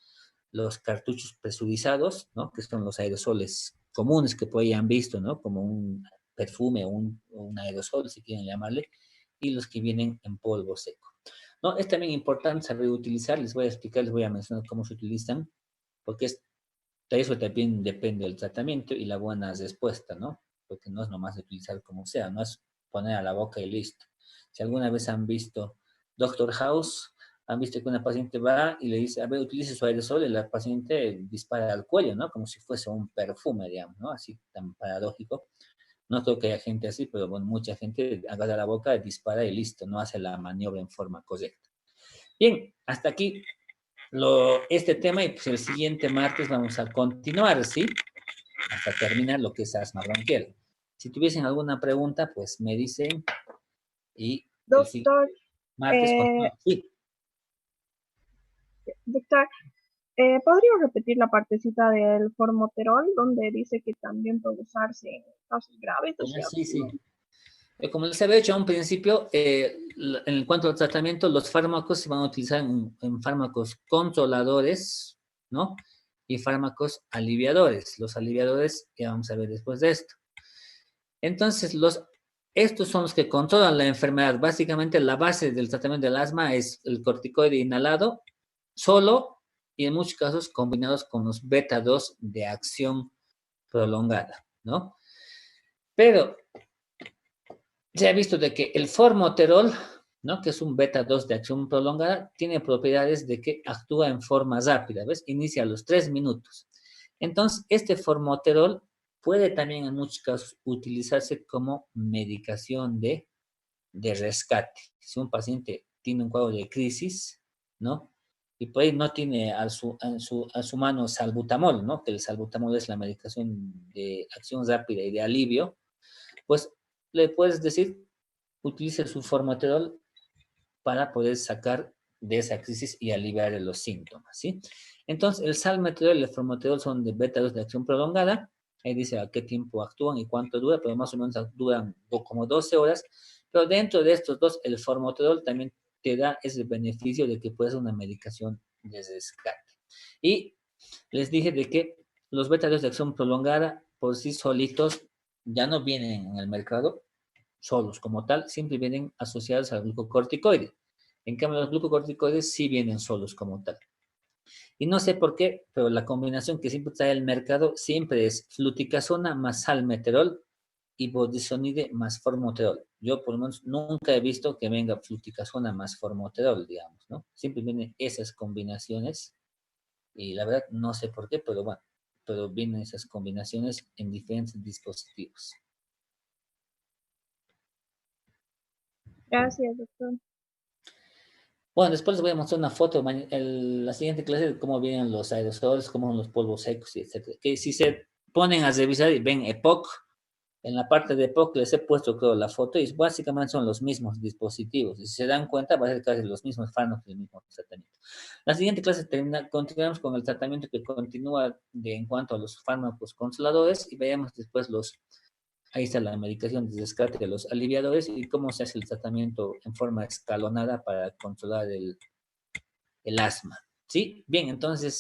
los cartuchos presurizados, ¿no? Que son los aerosoles comunes que por ahí han visto, ¿no? Como un perfume o un aerosol, si quieren llamarle, y los que vienen en polvo seco. ¿No? Es también importante saber utilizar, les voy a explicar, les voy a mencionar cómo se utilizan, porque de eso también depende del tratamiento y la buena respuesta, ¿no? Porque no es nomás utilizar como sea, no es poner a la boca y listo. Si alguna vez han visto Doctor House, han visto que una paciente va y le dice, a ver, utilice su aerosol y la paciente dispara al cuello, ¿no? Como si fuese un perfume, digamos, ¿no? Así tan paradójico. No creo que haya gente así, pero bueno, mucha gente agarra la boca, dispara y listo, no hace la maniobra en forma correcta. Bien, hasta aquí este tema y pues el siguiente martes vamos a continuar, ¿sí? Hasta terminar lo que es asma bronquial. Si tuviesen alguna pregunta, pues me dicen y el Doctor, siguiente martes eh, continuamos. Sí. doctor, ¿podría repetir la partecita del formoterol donde dice que también puede usarse en casos graves? O sea, Sí, sí. Como les había dicho a un principio, en cuanto al tratamiento, los fármacos se van a utilizar en fármacos controladores, ¿no? Y fármacos aliviadores. Los aliviadores, ya vamos a ver después de esto. Entonces, estos son los que controlan la enfermedad. Básicamente, la base del tratamiento del asma es el corticoide inhalado, solo y en muchos casos combinados con los beta 2 de acción prolongada, ¿no? Pero se ha visto de que el formoterol, ¿no? Que es un beta 2 de acción prolongada, tiene propiedades de que actúa en forma rápida, ¿ves? Inicia a los 3 minutos. Entonces, este formoterol puede también en muchos casos utilizarse como medicación de rescate. Si un paciente tiene un cuadro de crisis, ¿no? Y por ahí no tiene a su mano salbutamol, ¿no? Que el salbutamol es la medicación de acción rápida y de alivio, pues le puedes decir, utilice su formoterol para poder sacar de esa crisis y aliviar los síntomas, ¿sí? Entonces, el salmeterol y el formoterol son de beta 2 de acción prolongada. Ahí dice a qué tiempo actúan y cuánto dura, pero más o menos duran como 12 horas, Pero dentro de estos dos, el formoterol también te da ese beneficio de que puede ser una medicación de rescate. Y les dije de que los beta-2 de acción prolongada por sí solitos ya no vienen en el mercado solos como tal, siempre vienen asociados al glucocorticoide. En cambio, los glucocorticoides sí vienen solos como tal. Y no sé por qué, pero la combinación que siempre trae el mercado siempre es fluticasona más salmeterol y budesonide más formoterol. Yo por lo menos nunca he visto que venga fluticasona más formoterol, digamos, ¿no? Siempre vienen esas combinaciones y la verdad no sé por qué, pero bueno, pero vienen esas combinaciones en diferentes dispositivos. Gracias, doctor. Bueno, después les voy a mostrar una foto, la siguiente clase de cómo vienen los aerosoles, cómo son los polvos secos, y etcétera. Que si se ponen a revisar y ven EPOC, en la parte de EPOC les he puesto, creo, la foto y básicamente son los mismos dispositivos. Y si se dan cuenta, va a ser casi los mismos fármacos y el mismo tratamiento. La siguiente clase continuamos con el tratamiento que continúa en cuanto a los fármacos controladores y veamos después ahí está la medicación de rescate de los aliviadores y cómo se hace el tratamiento en forma escalonada para controlar el asma. ¿Sí? Bien, entonces